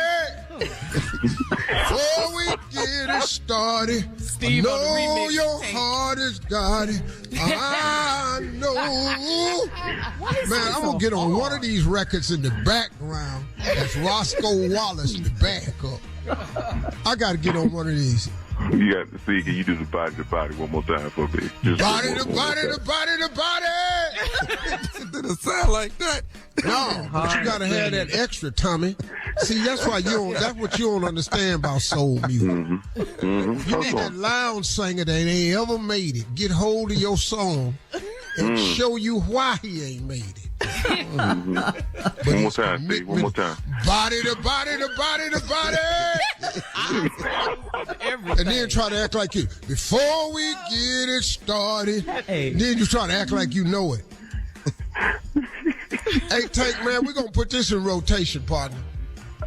Before we get it started, Steve, I know your heart has got it. I know. Man, I'm gonna get on one of these records in the background. That's Roscoe Wallace in the backup. I gotta get on one of these. You got to see, can you do the body to body one more time for me? Body to body to body to body. It didn't sound like that. No, but you gotta have that extra, Tommy. See, that's why that's what you don't understand about soul music. You need that lounge singer that ain't ever made it. Get hold of your song and show you why he ain't made it. One more time, Steve. One more time. Body to body to body to body. And then try to act like you. Before we get it started, then you try to act like you know it. Hey, Tank, man, we're going to put this in rotation, partner.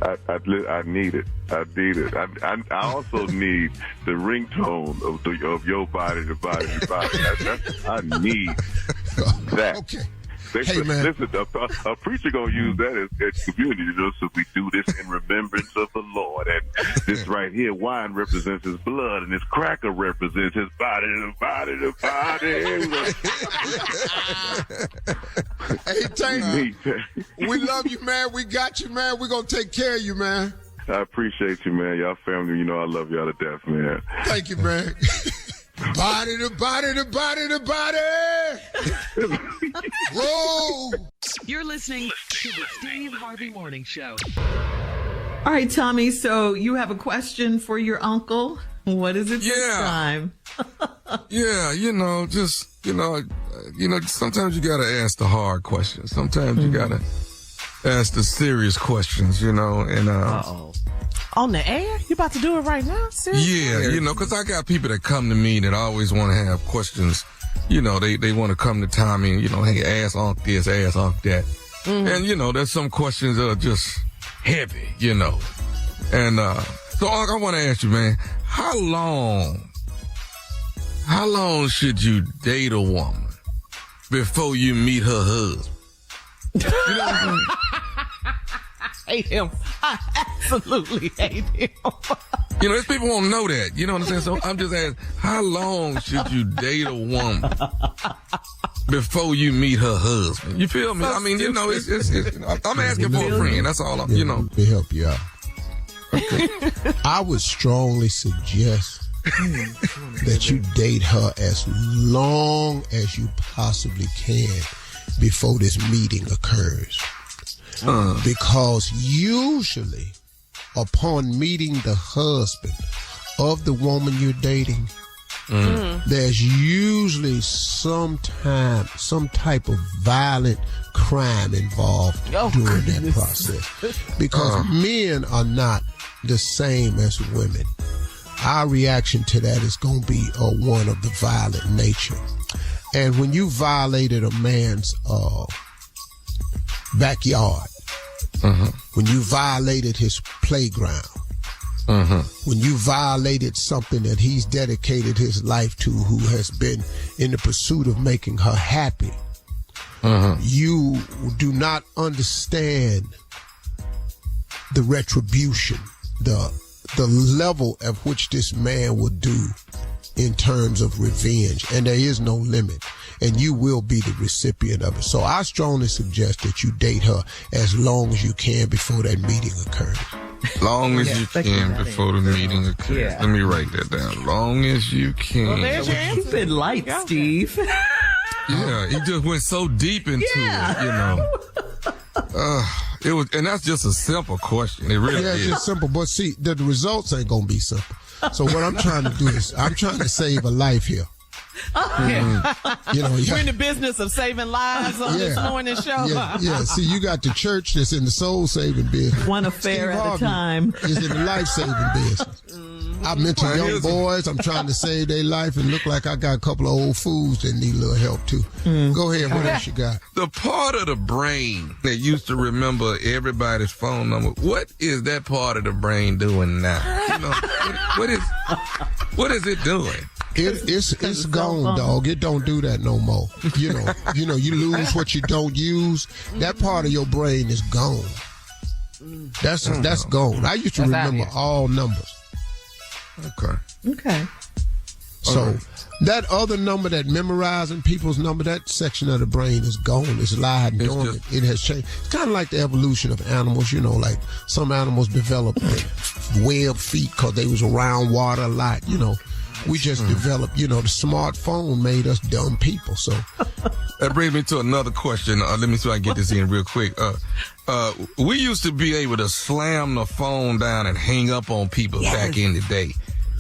I need it. I need it. I also need the ringtone of your body to body to body. I need that. Okay. Listen, a preacher gonna use that as community, you know, so we do this in remembrance of the Lord. And this right here, wine represents his blood, and this cracker represents his body to body to body. Hey, Tank, we love you, man. We got you, man. We're gonna take care of you, man. I appreciate you, man. Y'all family, you know I love y'all to death, man. Thank you, man. Body to body to body to body. Whoa. You're listening to the Steve Harvey Morning Show. All right, Tommy, so you have a question for your uncle. What is it this time? Sometimes you got to ask the hard questions. Sometimes you got to ask the serious questions, you know, and on the air? You about to do it right now? Seriously? Yeah, you know, because I got people that come to me that always want to have questions. You know, they want to come to Tommy and, you know, hey, ask Unc this, ask Unc that. And, you know, there's some questions that are just heavy, you know. And so, Unc, I want to ask you, man, how long should you date a woman before you meet her husband? You know what I'm saying? Hate him. I absolutely hate him. You know, these people won't know that. You know what I'm saying? So I'm just asking, how long should you date a woman before you meet her husband? You feel me? I mean, you know, it's I'm asking for a friend. That's all you know. Let me help you out. Okay. I would strongly suggest that you date her as long as you possibly can before this meeting occurs. Because usually upon meeting the husband of the woman you're dating, there's usually some type of violent crime involved during that process. Because men are not the same as women. Our reaction to that is going to be one of the violent nature. And when you violated a man's backyard, when you violated his playground, when you violated something that he's dedicated his life to, who has been in the pursuit of making her happy, you do not understand the retribution, the level at which this man will do in terms of revenge, and there is no limit, and you will be the recipient of it. So I strongly suggest that you date her as long as you can before that meeting occurs. Long as you can before the meeting occurs. Yeah. Let me write that down. Long as you can. Well, there's your answer. Keep it light, Steve. Yeah, he just went so deep into it, you know. It was, and that's just a simple question. It really is. It's just simple, but see, the results ain't gonna be simple. So what I'm trying to do is, I'm trying to save a life here. You know, we're in the business of saving lives on this morning show. Yeah. See, you got the church that's in the soul-saving business. One affair Steve at Harvey a time. is in the life-saving business. I mentioned young boys. I'm trying to save their life, and look like I got a couple of old fools that need a little help too. Go ahead. What else you got? The part of the brain that used to remember everybody's phone number, what is that part of the brain doing now? You know, what is it doing? It's gone, dog. It don't do that no more. You know, you lose what you don't use. That part of your brain is gone. That's gone. I used to remember all numbers. Okay. So that other number, that memorizing people's number, that section of the brain is gone. It's lied dormant. It has changed. It's kind of like the evolution of animals. You know, like some animals developed webbed feet because they was around water a lot. You know, we just developed. You know, the smartphone made us dumb people. So that brings me to another question. Let me see if I can get this in real quick. We used to be able to slam the phone down and hang up on people back in the day.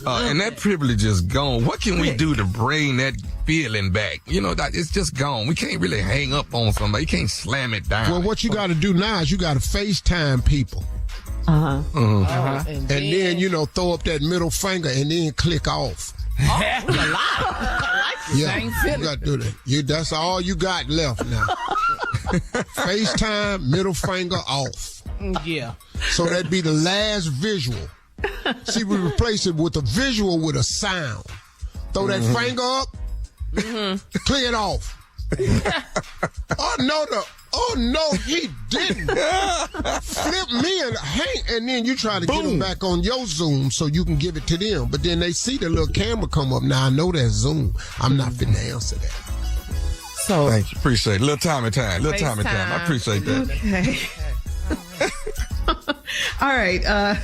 And that privilege is gone. What can we do to bring that feeling back? You know, it's just gone. We can't really hang up on somebody. You can't slam it down. Well, what you got to do now is you got to FaceTime people. And then, you know, throw up that middle finger and then click off. That's a lot. Yeah, you got to do that. That's all you got left now. FaceTime, middle finger off. Yeah. So that'd be the last visual. See, we replace it with a visual with a sound. Throw that finger up, clear it off. Oh no, he didn't. Flip me and hang, and then you try to get them back on your Zoom so you can give it to them. But then they see the little camera come up. Now I know that's Zoom. I'm not finna answer that. So thank you, appreciate it. Little time. I appreciate that. Okay. All right.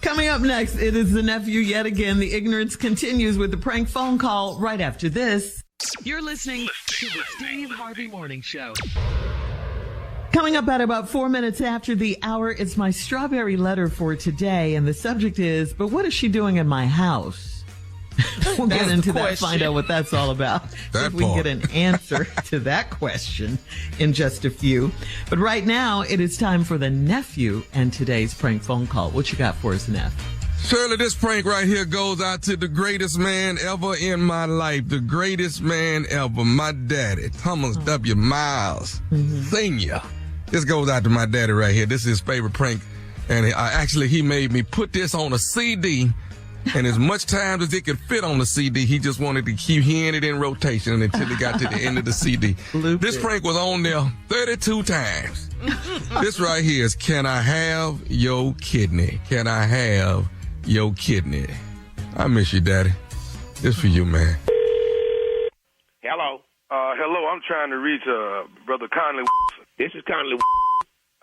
Coming up next, it is the nephew yet again. The ignorance continues with the prank phone call right after this. You're listening to the Steve Harvey Morning Show. Coming up at about 4 minutes after the hour, it's my strawberry letter for today. And the subject is, but what is she doing in my house? We'll get into that, find out what that's all about. If we can get an answer to that question in just a few. But right now, it is time for the nephew and today's prank phone call. What you got for us, Neff? Shirley, this prank right here goes out to the greatest man ever in my life. The greatest man ever. My daddy, Thomas W. Miles Sr. This goes out to my daddy right here. This is his favorite prank. And he made me put this on a CD. And as much time as it could fit on the CD, he just wanted to keep hearing it in rotation until it got to the end of the CD. This prank was on there 32 times. This right here is, can I have your kidney? Can I have your kidney? I miss you, Daddy. This for you, man. Hello. Hello, I'm trying to reach Brother Conley. This is Conley.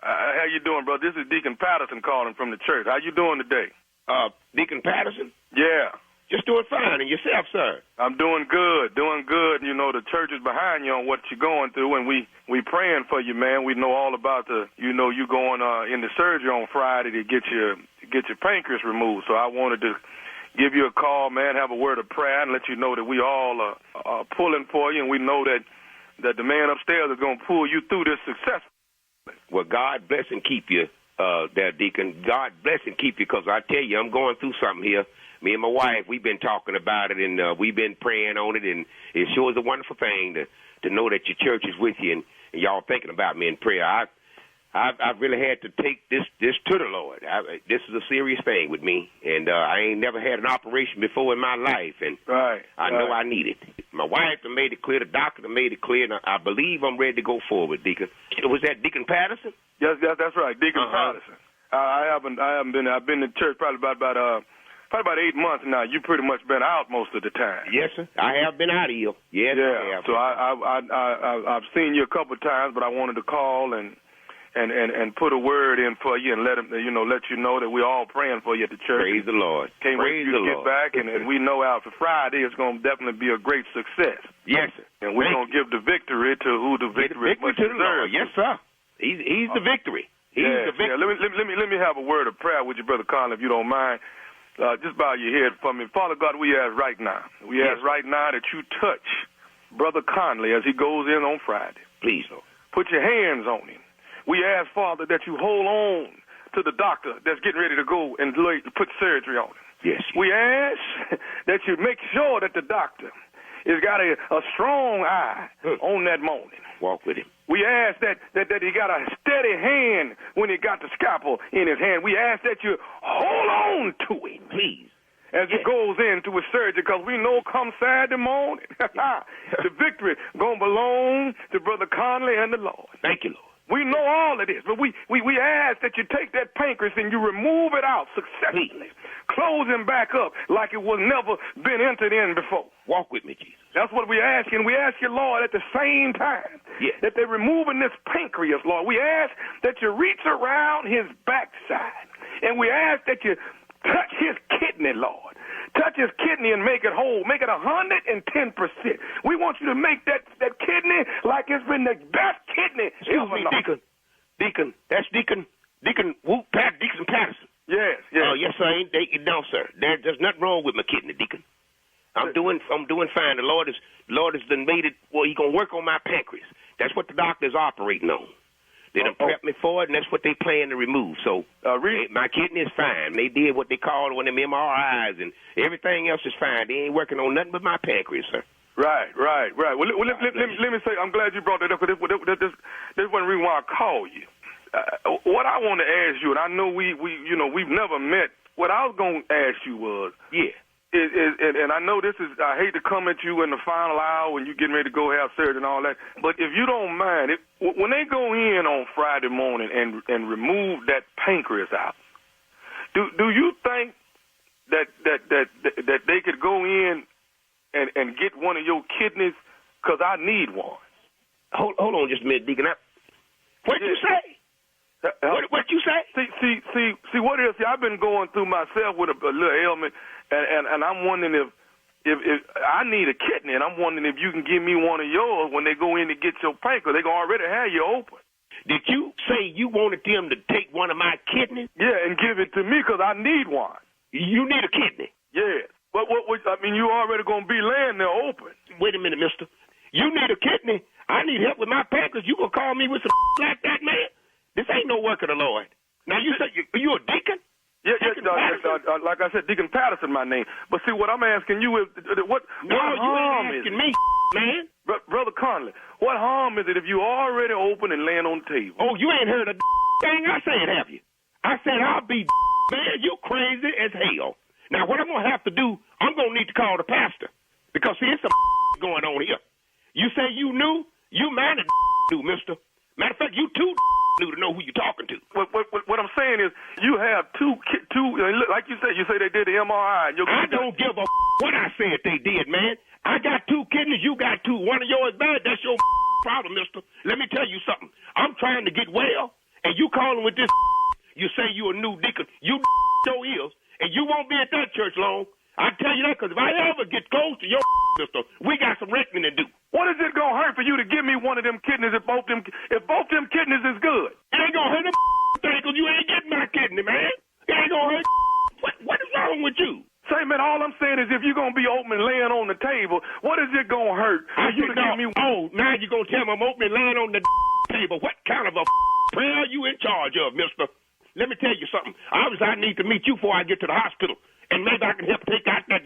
How you doing, bro? This is Deacon Patterson calling from the church. How you doing today? Deacon Patterson? Yeah. Just doing fine. And yourself, sir? I'm doing good, doing good. You know, the church is behind you on what you're going through, and we praying for you, man. We know all about you going in the surgery on Friday to get your pancreas removed. So I wanted to give you a call, man, have a word of prayer, and let you know that we all are pulling for you, and we know that the man upstairs is going to pull you through this successfully. Well, God bless and keep you there, Deacon. God bless and keep you, because I tell you, I'm going through something here. Me and my wife, we've been talking about it, and we've been praying on it, and it sure is a wonderful thing to know that your church is with you and y'all thinking about me in prayer. I've really had to take this to the Lord. This is a serious thing with me, and I ain't never had an operation before in my life, and I know I need it. My wife done made it clear, the doctor done made it clear, and I believe I'm ready to go forward, Deacon. Was that Deacon Patterson? Yes, that's right, Deacon Patterson. I've been to church probably about 8 months now. You pretty much been out most of the time. Yes, sir. I have been out of here. Yes, I have. So I've seen you a couple of times, but I wanted to call and put a word in for you and let you know that we're all praying for you at the church. Praise the Lord. Can't wait for you to get back, and we know out for Friday it's going to definitely be a great success. Yes, sir. And we're going to give the victory to who the victory must deserve. Yes, sir. He's the victory. He's the victory. Yeah. Let me have a word of prayer with you, Brother Conley, if you don't mind. Just bow your head for me. Father God, we ask right now. We ask right now that you touch Brother Conley as he goes in on Friday. Please, Lord. Put your hands on him. We ask, Father, that you hold on to the doctor that's getting ready to go and put surgery on him. Yes. We ask that you make sure that the doctor has got a strong eye on that morning. Walk with him. We ask that he got a steady hand when he got the scalpel in his hand. We ask that you hold on to him, please, as he goes into his surgery, because we know come Saturday morning, the victory going to belong to Brother Conley and the Lord. Thank you, Lord. We know all of this, but we ask that you take that pancreas and you remove it out successfully. Close him back up like it was never been entered in before. Walk with me, Jesus. That's what we ask, and we ask you, Lord, at the same time that they're removing this pancreas, Lord. We ask that you reach around his backside, and we ask that you touch his kidney, Lord. Touch his kidney and make it whole. Make it 110%. We want you to make that kidney like it's been the best kidney ever. Excuse me, Deacon. That's Deacon Patterson. Yes. Oh, yes, sir. No, sir. There's nothing wrong with my kidney, Deacon. I'm doing fine. The Lord has done made it. Well, He's gonna work on my pancreas. That's what the doctor's operating on. They done prepped me for it, and that's what they plan to remove. So my kidney is fine. They did what they called one of them MRIs, and everything else is fine. They ain't working on nothing but my pancreas, sir. Right. Well, let me say, I'm glad you brought that up, because this one reason why I called you. What I want to ask you, and I know we've never met. What I was going to ask you was, and I know I hate to come at you in the final hour when you're getting ready to go have surgery and all that, but if you don't mind, when they go in on Friday morning and remove that pancreas out, do you think that they could go in and get one of your kidneys? Because I need one. Hold on just a minute, Deacon. What'd you say? What you say? See what it is. I've been going through myself with a little ailment, and I'm wondering if I need a kidney, and I'm wondering if you can give me one of yours when they go in to get your pancreas. They gonna already have you open. Did you say you wanted them to take one of my kidneys? Yeah, and give it to me, because I need one. You need a kidney? Yes. What I mean, you already gonna be laying there open. Wait a minute, mister. You need a kidney? I need help with my pancreas. You gonna call me with some like that, man? This ain't no work of the Lord. Now, you say you a deacon? Yeah, like I said, Deacon Patterson, my name. But see, what I'm asking you is, what harm is it? You ain't asking me, man. Brother Conley, what harm is it if you already open and laying on the table? Oh, you ain't heard a thing I said, have you? I said I'll be man, you crazy as hell. Now, what I'm going to have to do, I'm going to need to call the pastor, because, see, it's some going on here. You say you knew? You might have knew, mister. Matter of fact, you too knew to know who you're talking to. What I'm saying is, you have two, like you say they did the MRI. I don't give a what I said they did, man. I got two kidneys, you got two. One of yours bad, that's your problem, mister. Let me tell you something. I'm trying to get well, and you calling with this. You say you a new deacon. You your ears, and you won't be at that church long. I tell you that because if I ever get close to your sister, we got some reckoning to do. What is it gonna hurt for you to give me one of them kidneys if both them kidneys is good? It ain't gonna hurt them thing because you ain't getting my kidney, man. It ain't gonna hurt. What is wrong with you? Say, man, all I'm saying is if you're gonna be open and laying on the table, what is it gonna hurt for you to give me? Oh, now you're gonna tell me I'm open and laying on the table. What kind of a prayer are you in charge of, mister? Let me tell you something. Obviously, I need to meet you before I get to the hospital. And maybe I can help take out that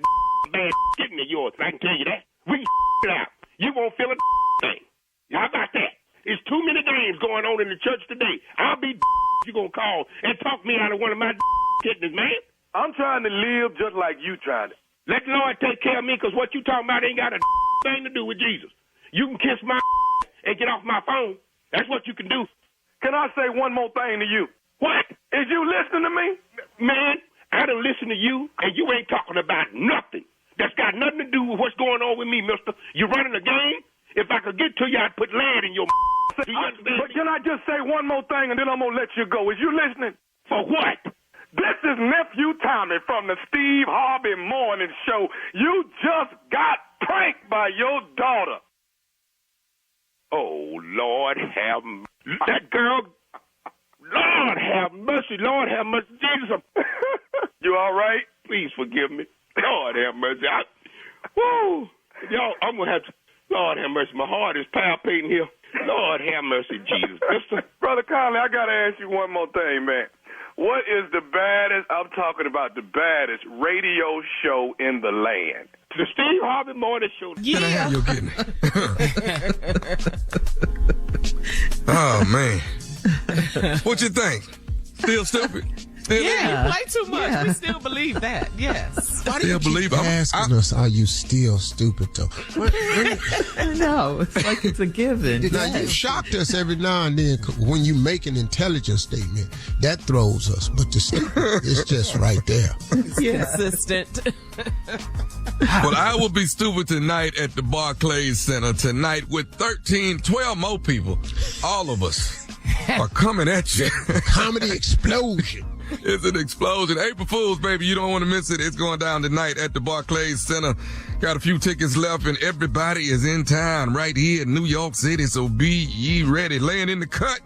bad kidney of yours. I can tell you that. We can it out. You won't feel a thing. How about that? There's too many games going on in the church today. I'll be you gonna call and talk me out of one of my kidneys, man. I'm trying to live just like you trying to. Let the Lord take care of me, because what you talking about ain't got a thing to do with Jesus. You can kiss my and get off my phone. That's what you can do. Can I say one more thing to you? What? Is you listening to me? Man, I done listen to you, and you ain't talking about nothing. That's got nothing to do with what's going on with me, mister. You running a game? If I could get to you, I'd put lead in your do you understand? But can I just say one more thing, and then I'm going to let you go? Is you listening? For what? This is Nephew Tommy from the Steve Harvey Morning Show. You just got pranked by your daughter. Oh, Lord have mercy. That girl, Lord have mercy. Lord have mercy. Jesus. You all right? Please forgive me. Lord have mercy. Woo. Y'all, I'm going to have to, Lord have mercy. My heart is palpitating here. Lord have mercy, Jesus. Brother Conley, I got to ask you one more thing, man. What is the baddest, I'm talking about the baddest radio show in the land? The Steve Harvey Morning Show. Yeah. Can I have your kidney? Oh, man. What you think? Still stupid? Still yeah, you play too much. Yeah. We still believe that. Yes. Why do you keep asking us, are you still stupid, though? No, it's like it's a given. Now, you shocked us every now and then when you make an intelligent statement. That throws us. But the stupid is just right there. It's consistent. Well, I will be stupid tonight at the Barclays Center tonight with 12 more people. All of us are coming at you. Comedy explosion. It's an explosion. April Fools, baby. You don't want to miss it. It's going down tonight at the Barclays Center. Got a few tickets left, and everybody is in town right here in New York City, so be ye ready. Laying in the cut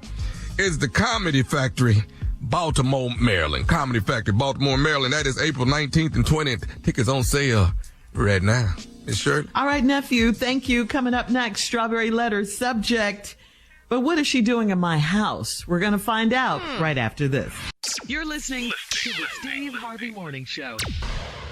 is the Comedy Factory, Baltimore, Maryland. Comedy Factory, Baltimore, Maryland. That is April 19th and 20th. Tickets on sale right now. Miss Shirley? All right, nephew. Thank you. Coming up next, Strawberry Letter subject. But what is she doing in my house? We're going to find out right after this. You're listening to the Steve Harvey Morning Show.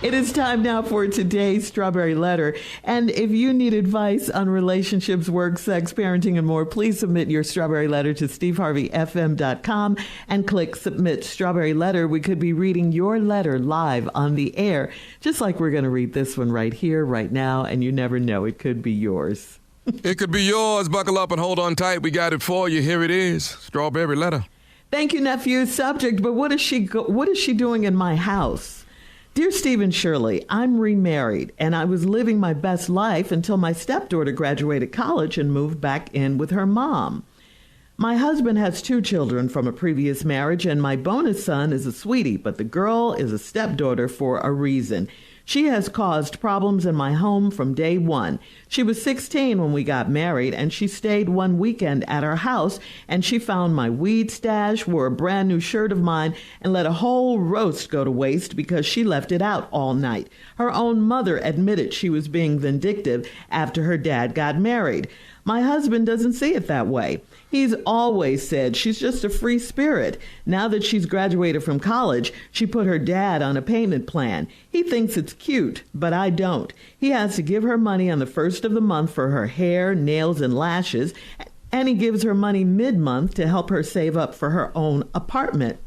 It is time now for today's Strawberry Letter. And if you need advice on relationships, work, sex, parenting, and more, please submit your Strawberry Letter to steveharveyfm.com and click Submit Strawberry Letter. We could be reading your letter live on the air, just like we're going to read this one right here, right now, and you never know, it could be yours. It could be yours. Buckle up and hold on tight. We got it for you. Here it is. Strawberry Letter. Thank you, nephew. Subject, but what is she doing in my house? Dear Steve and Shirley, I'm remarried, and I was living my best life until my stepdaughter graduated college and moved back in with her mom. My husband has 2 children from a previous marriage, and my bonus son is a sweetie, but the girl is a stepdaughter for a reason. She has caused problems in my home from day one. She was 16 when we got married, and she stayed one weekend at our house, and she found my weed stash, wore a brand new shirt of mine, and let a whole roast go to waste because she left it out all night. Her own mother admitted she was being vindictive after her dad got married. My husband doesn't see it that way. He's always said she's just a free spirit. Now that she's graduated from college, she put her dad on a payment plan. He thinks it's cute, but I don't. He has to give her money on the first of the month for her hair, nails, and lashes, and he gives her money mid-month to help her save up for her own apartment.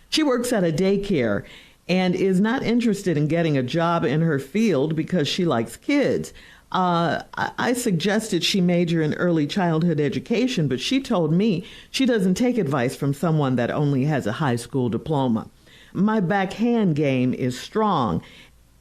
She works at a daycare and is not interested in getting a job in her field because she likes kids. I suggested she major in early childhood education, but she told me she doesn't take advice from someone that only has a high school diploma. My backhand game is strong,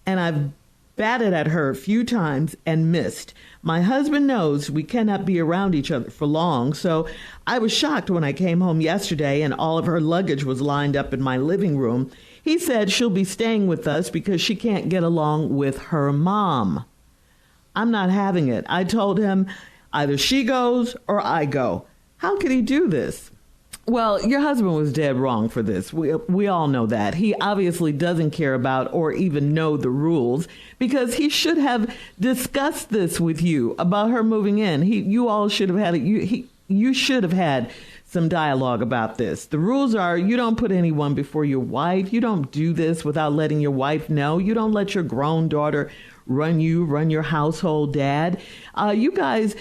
and I've batted at her a few times and missed. My husband knows we cannot be around each other for long, so I was shocked when I came home yesterday and all of her luggage was lined up in my living room. He He said she'll be staying with us because she can't get along with her mom. I'm not having it. I told him either she goes or I go. How could he do this? Well, your husband was dead wrong for this. We all know that. He obviously doesn't care about or even know the rules because he should have discussed this with you about her moving in. You all should have had it. You should have had some dialogue about this. The rules are you don't put anyone before your wife. You don't do this without letting your wife know. You don't let your grown daughter run your household, Dad. You guys...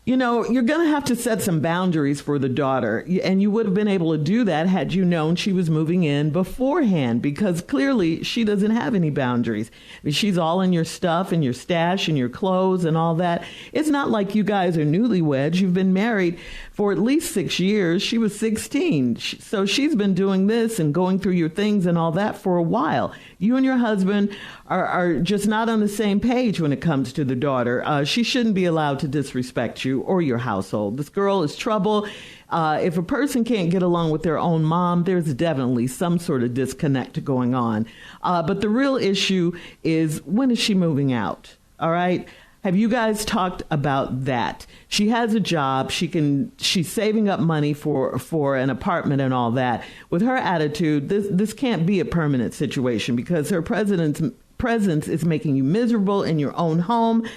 you're going to have to set some boundaries for the daughter, and you would have been able to do that had you known she was moving in beforehand, because clearly she doesn't have any boundaries. I mean, she's all in your stuff and your stash and your clothes and all that. It's not like you guys are newlyweds. You've been married for at least 6 years. She was 16. So she's been doing this and going through your things and all that for a while. You and your husband are just not on the same page when it comes to the daughter. She shouldn't be allowed to disrespect you or your household. This girl is trouble. If a person can't get along with their own mom, there's definitely some sort of disconnect going on. But the real issue is, when is she moving out? All right. Have you guys talked about that? She has a job. She's saving up money for an apartment and all that. With her attitude, this can't be a permanent situation because her presence is making you miserable in your own home.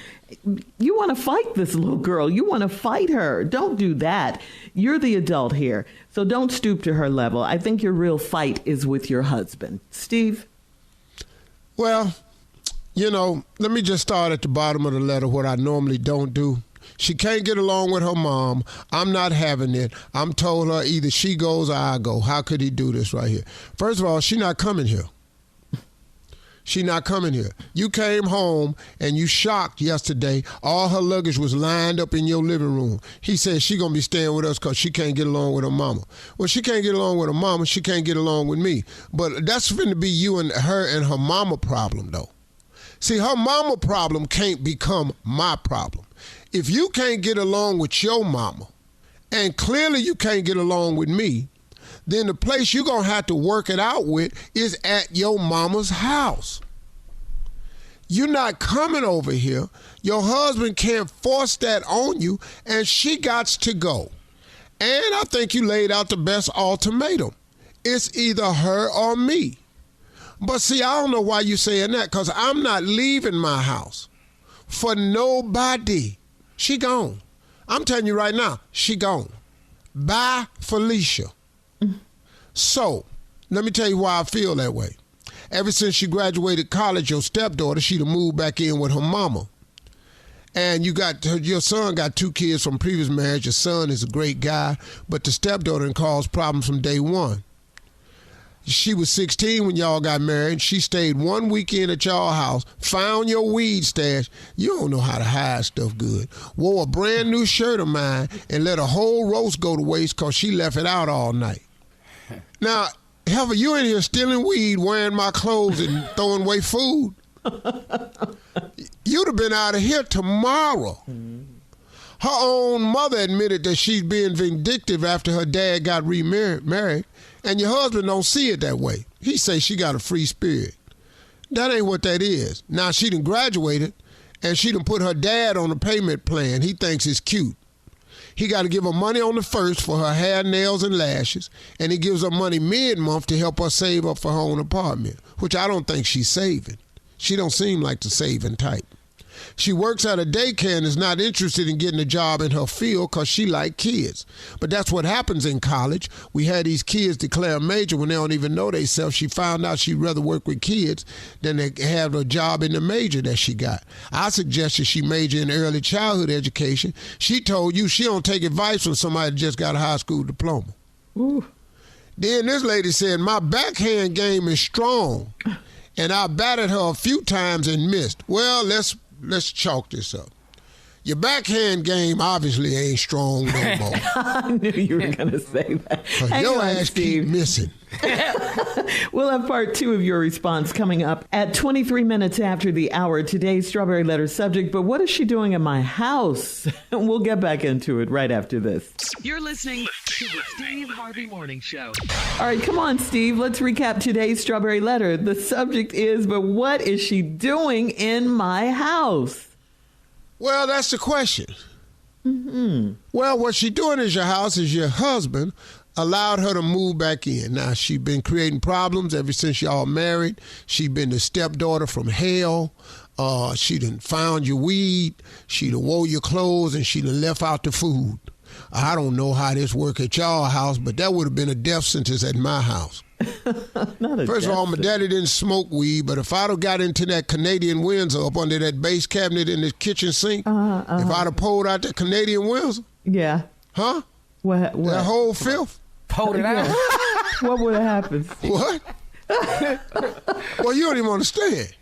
You want to fight this little girl. You want to fight her. Don't do that. You're the adult here, so don't stoop to her level. I think your real fight is with your husband. Steve? Well, let me just start at the bottom of the letter, what I normally don't do. She can't get along with her mom. I'm not having it. I'm told her either she goes or I go. How could he do this right here? First of all, she's not coming here. She's not coming here. You came home and you shocked yesterday. All her luggage was lined up in your living room. He said she going to be staying with us because she can't get along with her mama. Well, she can't get along with her mama. She can't get along with me. But that's going to be you and her mama problem, though. See, her mama problem can't become my problem. If you can't get along with your mama, and clearly you can't get along with me, then the place you're going to have to work it out with is at your mama's house. You're not coming over here. Your husband can't force that on you, and she gots to go. And I think you laid out the best ultimatum. It's either her or me. But see, I don't know why you're saying that, because I'm not leaving my house for nobody. She gone. I'm telling you right now, she gone. Bye, Felicia. So, let me tell you why I feel that way. Ever since she graduated college, your stepdaughter, she'd have moved back in with her mama. And your son got 2 kids from previous marriage. Your son is a great guy, but the stepdaughter caused problems from day one. She was 16 when y'all got married. She stayed 1 weekend at y'all house, found your weed stash. You don't know how to hide stuff good. Wore a brand new shirt of mine and let a whole roast go to waste because she left it out all night. Now, Heifer, you in here stealing weed, wearing my clothes, and throwing away food. You'd have been out of here tomorrow. Her own mother admitted that she's being vindictive after her dad got remarried, and your husband don't see it that way. He say she got a free spirit. That ain't what that is. Now, she done graduated, and she done put her dad on a payment plan. He thinks it's cute. He got to give her money on the first for her hair, nails, and lashes, and he gives her money mid-month to help her save up for her own apartment, which I don't think she's saving. She don't seem like the saving type. She works at a daycare and is not interested in getting a job in her field because she like kids. But that's what happens in college. We had these kids declare a major when they don't even know themselves. She found out she'd rather work with kids than they have a job in the major that she got. I suggested she major in early childhood education. She told you she don't take advice from somebody that just got a high school diploma. Ooh. Then this lady said, my backhand game is strong, and I batted her a few times and missed. Well, let's chalk this up. Your backhand game obviously ain't strong no more. I knew you were going to say that. Your ass keep missing. We'll have part 2 of your response coming up at 23 minutes after the hour. Today's Strawberry Letter subject, but what is she doing in my house? We'll get back into it right after this. You're listening to the Steve Harvey Morning Show. All right, come on, Steve. Let's recap today's Strawberry Letter. The subject is, but what is she doing in my house? Well, that's the question. Mm-hmm. Well, what she doing in your house is your husband allowed her to move back in. Now, she been creating problems ever since y'all married. She been the stepdaughter from hell. She done found your weed. She done wore your clothes, and she done left out the food. I don't know how this work at y'all house, but that would have been a death sentence at my house. First of all, my daddy didn't smoke weed, but if I'd have got into that Canadian Windsor up under that base cabinet in the kitchen sink, if I'd have pulled out the Canadian Windsor, yeah, huh? What? That whole filth? Pulled it out. What would have happened, Steve? What? Well, you don't even understand.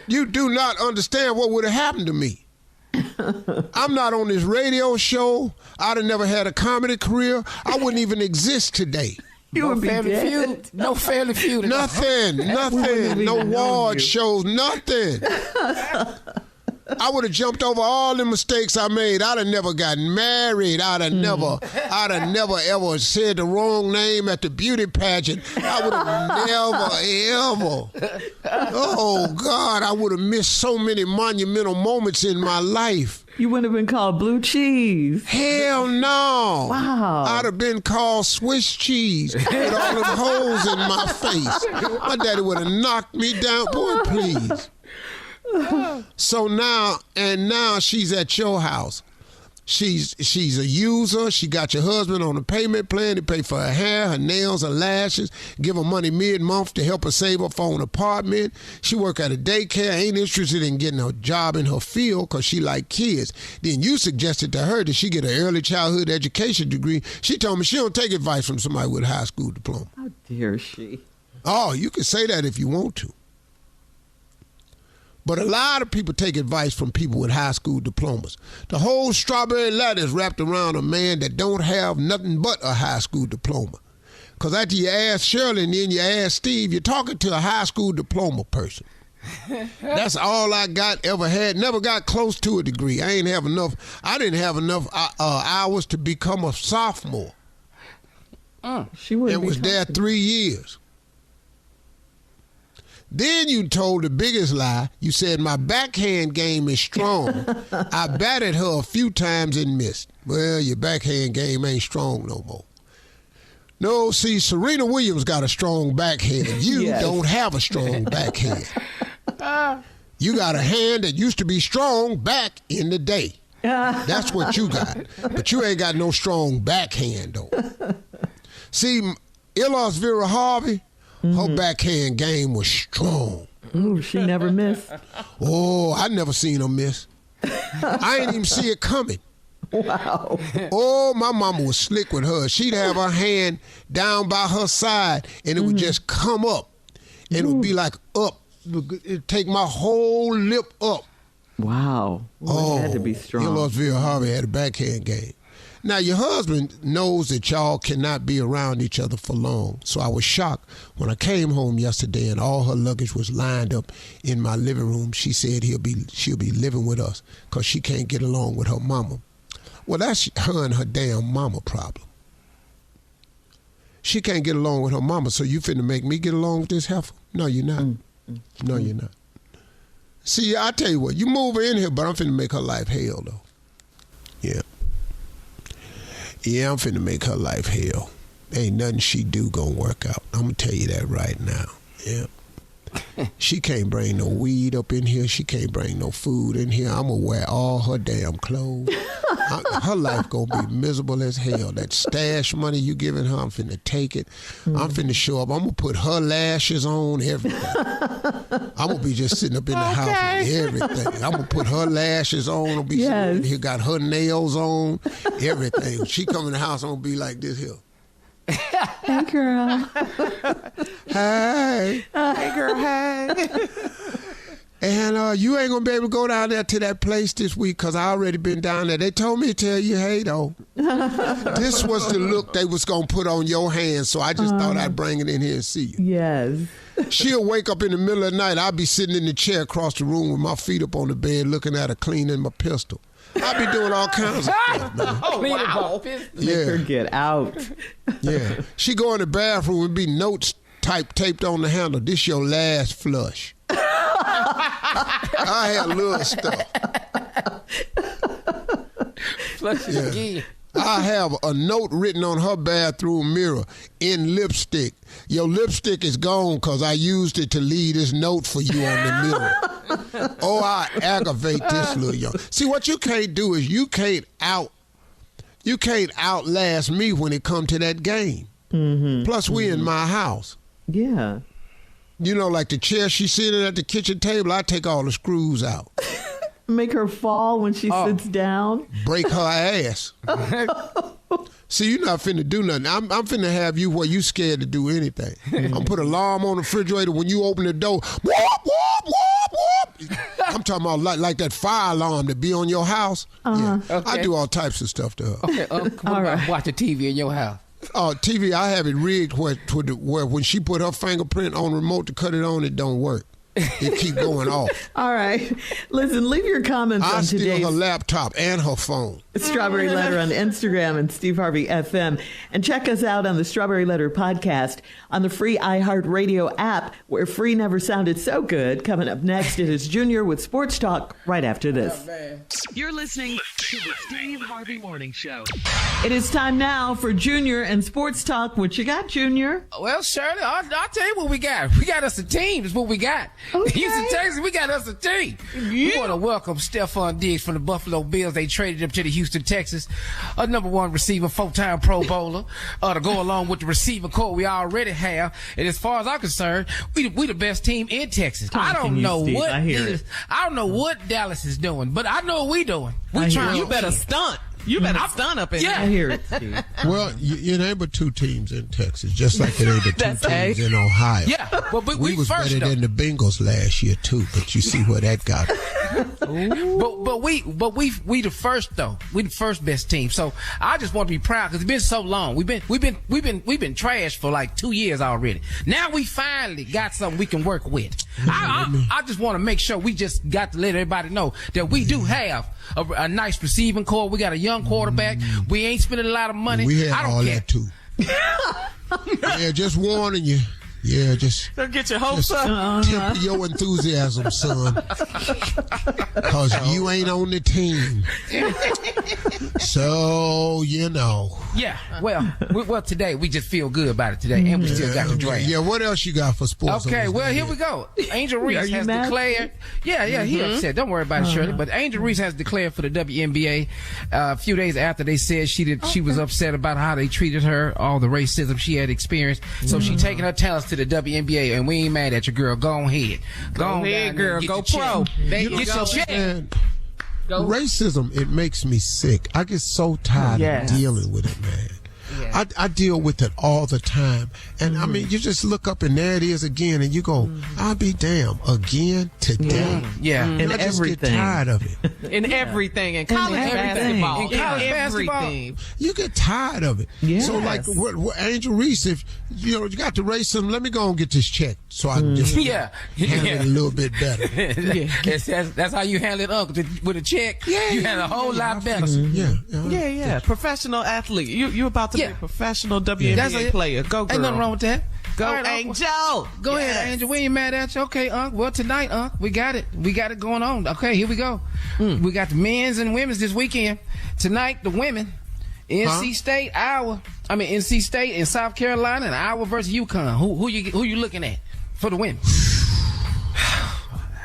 You do not understand what would have happened to me. I'm not on this radio show. I'd have never had a comedy career. I wouldn't even exist today. You would be dead. Feud. No Family Feud. Nothing. No award shows. Nothing. I would have jumped over all the mistakes I made. I'd have never gotten married. I'd have never ever said the wrong name at the beauty pageant. I would have never ever. Oh God, I would have missed so many monumental moments in my life. You wouldn't have been called blue cheese. Hell no. Wow. I'd have been called Swiss cheese with all them holes in my face. My daddy would have knocked me down. Boy, please. So now she's at your house. She's a user. She got your husband on a payment plan to pay for her hair, her nails, her lashes, give her money mid-month to help her save up for an apartment. She work at a daycare, ain't interested in getting a job in her field because she like kids. Then you suggested to her that she get an early childhood education degree. She told me she don't take advice from somebody with a high school diploma. How dare she? Oh, you can say that if you want to. But a lot of people take advice from people with high school diplomas. The whole Strawberry Letter is wrapped around a man that don't have nothing but a high school diploma. Because after you ask Shirley and then you ask Steve, you're talking to a high school diploma person. That's all I ever had. Never got close to a degree. I didn't have enough hours to become a sophomore. She wouldn't and was there 3 years. Then you told the biggest lie. You said my backhand game is strong. I batted her a few times and missed. Well, your backhand game ain't strong no more. No, see, Serena Williams got a strong backhand. You don't have a strong backhand. You got a hand that used to be strong back in the day. That's what you got. But you ain't got no strong backhand, though. See, Elos Vera Harvey, her backhand game was strong. Ooh, she never missed. Oh, I never seen her miss. I ain't even see it coming. Wow. Oh, my mama was slick with her. She'd have her hand down by her side, and it would just come up. And it would be like up. It'd take my whole lip up. Wow. Well, it had to be strong. Elos Vera Harvey had a backhand game. Now, your husband knows that y'all cannot be around each other for long. So I was shocked when I came home yesterday and all her luggage was lined up in my living room. She said she'll be living with us because she can't get along with her mama. Well, that's her and her damn mama problem. She can't get along with her mama, so you finna make me get along with this heifer? No, you're not. No, you're not. See, I tell you what, you move her in here, but I'm finna make her life hell, though. Yeah. Yeah, I'm finna make her life hell. Ain't nothing she do gonna work out. I'm gonna tell you that right now. Yeah. She can't bring no weed up in here. She can't bring no food in here. I'm gonna wear all her damn clothes. Her life gonna be miserable as hell. That stash money you giving her, I'm finna take it. I'm finna show up. I'm gonna put her lashes on, everything. I'm gonna be just sitting up in the house with everything. I'm gonna put her lashes on. I'm gonna be sitting in here, got her nails on, everything. When she come in the house, I'm gonna be like this here. Hey, girl. Hey. Hey, girl, hey. And you ain't going to be able to go down there to that place this week because I already been down there. They told me to tell you, hey, though, this was the look they was going to put on your hands, so I just thought I'd bring it in here and see you. Yes. She'll wake up in the middle of the night. I'll be sitting in the chair across the room with my feet up on the bed looking at her cleaning my pistol. I'll be doing all kinds of stuff, man. Oh, wow. Make her get out. Yeah. She go in the bathroom and be notes taped on the handle. This your last flush. I had little stuff. Flush it again. I have a note written on her bathroom mirror in lipstick. Your lipstick is gone because I used it to leave this note for you on the mirror. Oh, I aggravate this little young. See, what you can't do is you can't outlast me when it come to that game. Mm-hmm. Plus, we in my house. Yeah. You know, like the chair she's sitting at the kitchen table, I take all the screws out. Make her fall when she sits down. Break her ass. See, you're not finna do nothing. I'm finna have you where you scared to do anything. I'm gonna put an alarm on the refrigerator when you open the door. Whoop, whoop, whoop, whoop. I'm talking about like that fire alarm that be on your house. Yeah. Okay. I do all types of stuff to her. Okay, all right. Watch the TV in your house. TV, I have it rigged where when she put her fingerprint on the remote to cut it on, it don't work. It keep going off. All right. Listen, leave your comments on today's... I steal her laptop and her phone. Strawberry Letter on Instagram and Steve Harvey FM. And check us out on the Strawberry Letter podcast on the free iHeartRadio app, where free never sounded so good. Coming up next, it is Junior with Sports Talk right after this. You're listening to the Steve Harvey Morning Show. It is time now for Junior and Sports Talk. What you got, Junior? Well, Shirley, I'll tell you what we got. We got us a team is what we got. Okay. Houston, Texas, we got us a team. Yeah. We want to welcome Stephon Diggs from the Buffalo Bills. They traded him to the Houston Texans. A number one receiver, 4-time Pro Bowler, to go along with the receiver core we already have. And as far as I'm concerned, we the best team in Texas. I don't know what Dallas is doing, but I know what we doing. We trying. You better stunt. You better stun up in there. I hear it, Steve. Well, it ain't but two teams in Texas, just like it ain't but two teams in Ohio. Yeah, but we was first, better than the Bengals last year too. But you see where that got us. But we the first though. We the first best team. So I just want to be proud because it's been so long. We've been trashed for like 2 years already. Now we finally got something we can work with. I just want to make sure we just got to let everybody know that we do have a nice receiving core. We got a young quarterback. We ain't spending a lot of money. We had all that too. Yeah, just warning you. Yeah, just don't get your hopes up. Temper your enthusiasm, son, because you ain't on the team. So you know. Yeah. Well, today we just feel good about it today, and we still got the draft. Yeah. What else you got for sports? Okay. Well, here we go. Angel Reese has declared. Yeah. He upset. Don't worry about it, Shirley. But Angel Reese has declared for the WNBA a few days after they said she was upset about how they treated her, all the racism she had experienced. So she taking her talents to the WNBA, and we ain't mad at you, girl. Go ahead. Go ahead, girl. Go pro. Get your check. Racism, it makes me sick. I get so tired of dealing with it, man. Yeah. I deal with it all the time. And I mean, you just look up and there it is again, and you go, I'll be damned, again today. Yeah. And I just get tired of it. In everything. In college basketball. In college basketball. You get tired of it. Yes. So like what Angel Reese, if you got the racism, let me go and get this check so I can just handle it a little bit better. That's how you handle it, with a check. Yeah, you handle a whole lot better. Yeah. Professional athlete. You about to be a professional WNBA player. Go, girl. Ain't nothing wrong with that. Go, right, Angel. Go ahead, Angel. We ain't mad at you. Okay, Well, tonight, we got it. We got it going on. Okay, here we go. We got the men's and women's this weekend. Tonight, the women. NC State in South Carolina, and Iowa versus UConn. Who you looking at for the women?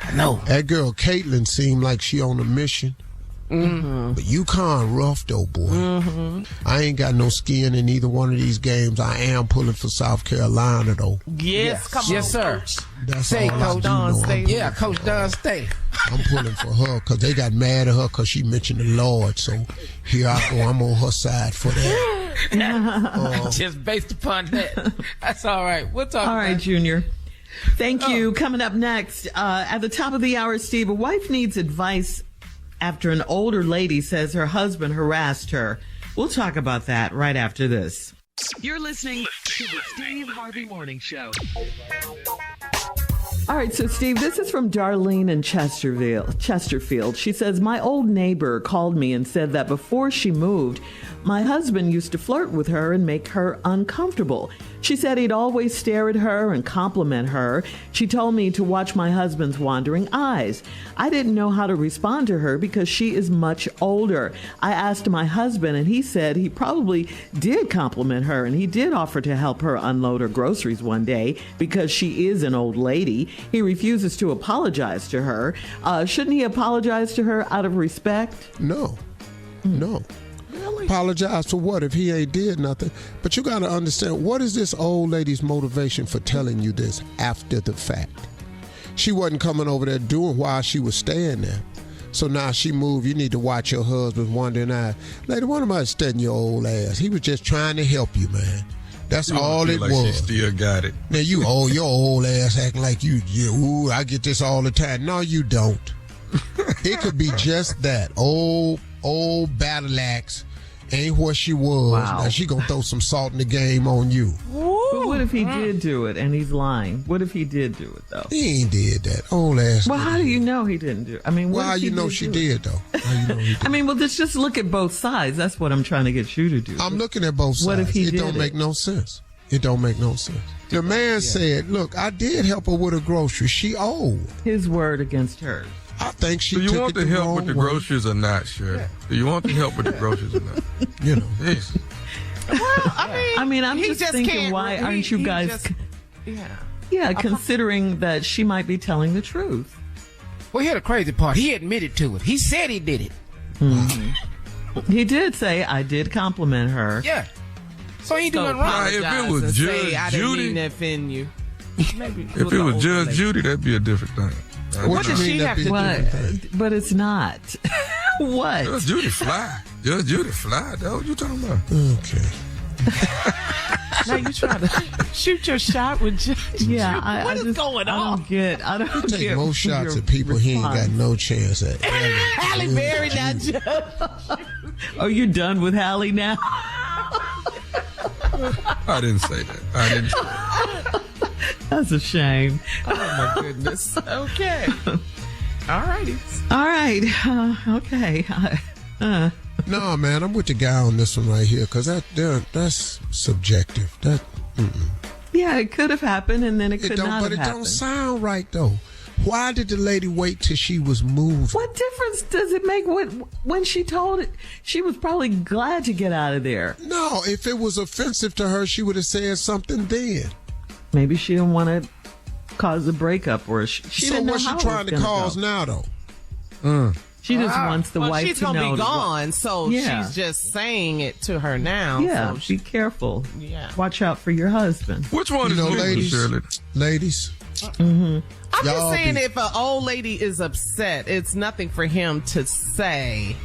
I know. That girl Caitlin seemed like she on a mission. Mm-hmm. But UConn rough though, boy. Mm-hmm. I ain't got no skin in either one of these games. I am pulling for South Carolina though. Yes, come on, sir. Coach. That's say, all Coach I do. Yeah, Coach Don State. I'm pulling for her because they got mad at her because she mentioned the Lord. So here I go. I'm on her side for that. Just based upon that. That's all right. We'll talk. All right, Junior. Thank you. Coming up next, at the top of the hour, Steve, a wife needs advice after an older lady says her husband harassed her. We'll talk about that right after this. You're listening to the Steve Harvey Morning Show. All right, so Steve, this is from Darlene in Chesterfield. She says, my old neighbor called me and said that before she moved, my husband used to flirt with her and make her uncomfortable. She said he'd always stare at her and compliment her. She told me to watch my husband's wandering eyes. I didn't know how to respond to her because she is much older. I asked my husband, and he said he probably did compliment her, and he did offer to help her unload her groceries one day because she is an old lady. He refuses to apologize to her. Shouldn't he apologize to her out of respect? No. Really? Apologize for what if he ain't did nothing? But you got to understand, what is this old lady's motivation for telling you this after the fact? She wasn't coming over there doing while she was staying there. So now she moved. You need to watch your husband's wandering eyes. Lady, what am I studying your old ass? He was just trying to help you, man. That's all it was. She still got it. Now you your old ass acting like ooh, I get this all the time. No, you don't. It could be just that. Old battle axe ain't what she was. Wow. Now she gonna throw some salt in the game on you. But what if he did do it and he's lying? What if he did do it, though? He ain't did that. Old ass. Well, how do you know he didn't do it? I mean, well, how you know she did, though? How you know he did? I mean, well, let's just look at both sides. That's what I'm trying to get you to do. I'm looking at both sides. What if he did don't make no sense. It don't make no sense. The man said, look, I did help her with her groceries. She old. His word against hers. I think she Do you took want it the help wrong with the way. groceries or not, Shirley? Yeah. Do you want the help with the groceries or not? You know. Yes. Well, I mean, I'm just thinking, why aren't you guys... considering that she might be telling the truth. Well, here's the crazy part. He admitted to it. He said he did it. Mm-hmm. He did say, I did compliment her. Yeah. So he ain't doing wrong. If it was Judge I didn't Judy, mean to offend you. Maybe if it was Judge Judy, that'd be a different thing. What does she have to do? But it's not. What? Judge Judy fly. Judge Judy fly. That's what you talking about. Okay. Now you trying to shoot your shot with Judge? Yeah, What is going on? I don't get. Take most shots at people he ain't got no chance at. Halle Berry, not Judge. Oh, you're done with Halle now? I didn't say that. That's a shame. Oh my goodness. Okay. All righty. All right. Okay. No, man, I'm with the guy on this one right here because that's subjective. Yeah, it could have happened, and then it could not have happened. But it don't sound right though. Why did the lady wait till she was moved? What difference does it make when she told it? She was probably glad to get out of there. No, if it was offensive to her, she would have said something then. Maybe she didn't want to cause a breakup, or she didn't know what's she trying to cause now, though? She just wants the wife she's to know. She's gonna be gone, so she's just saying it to her now. Yeah, so be careful. Yeah, watch out for your husband. Which one is ladies? Mm-hmm. I'm just saying, if an old lady is upset, it's nothing for him to say,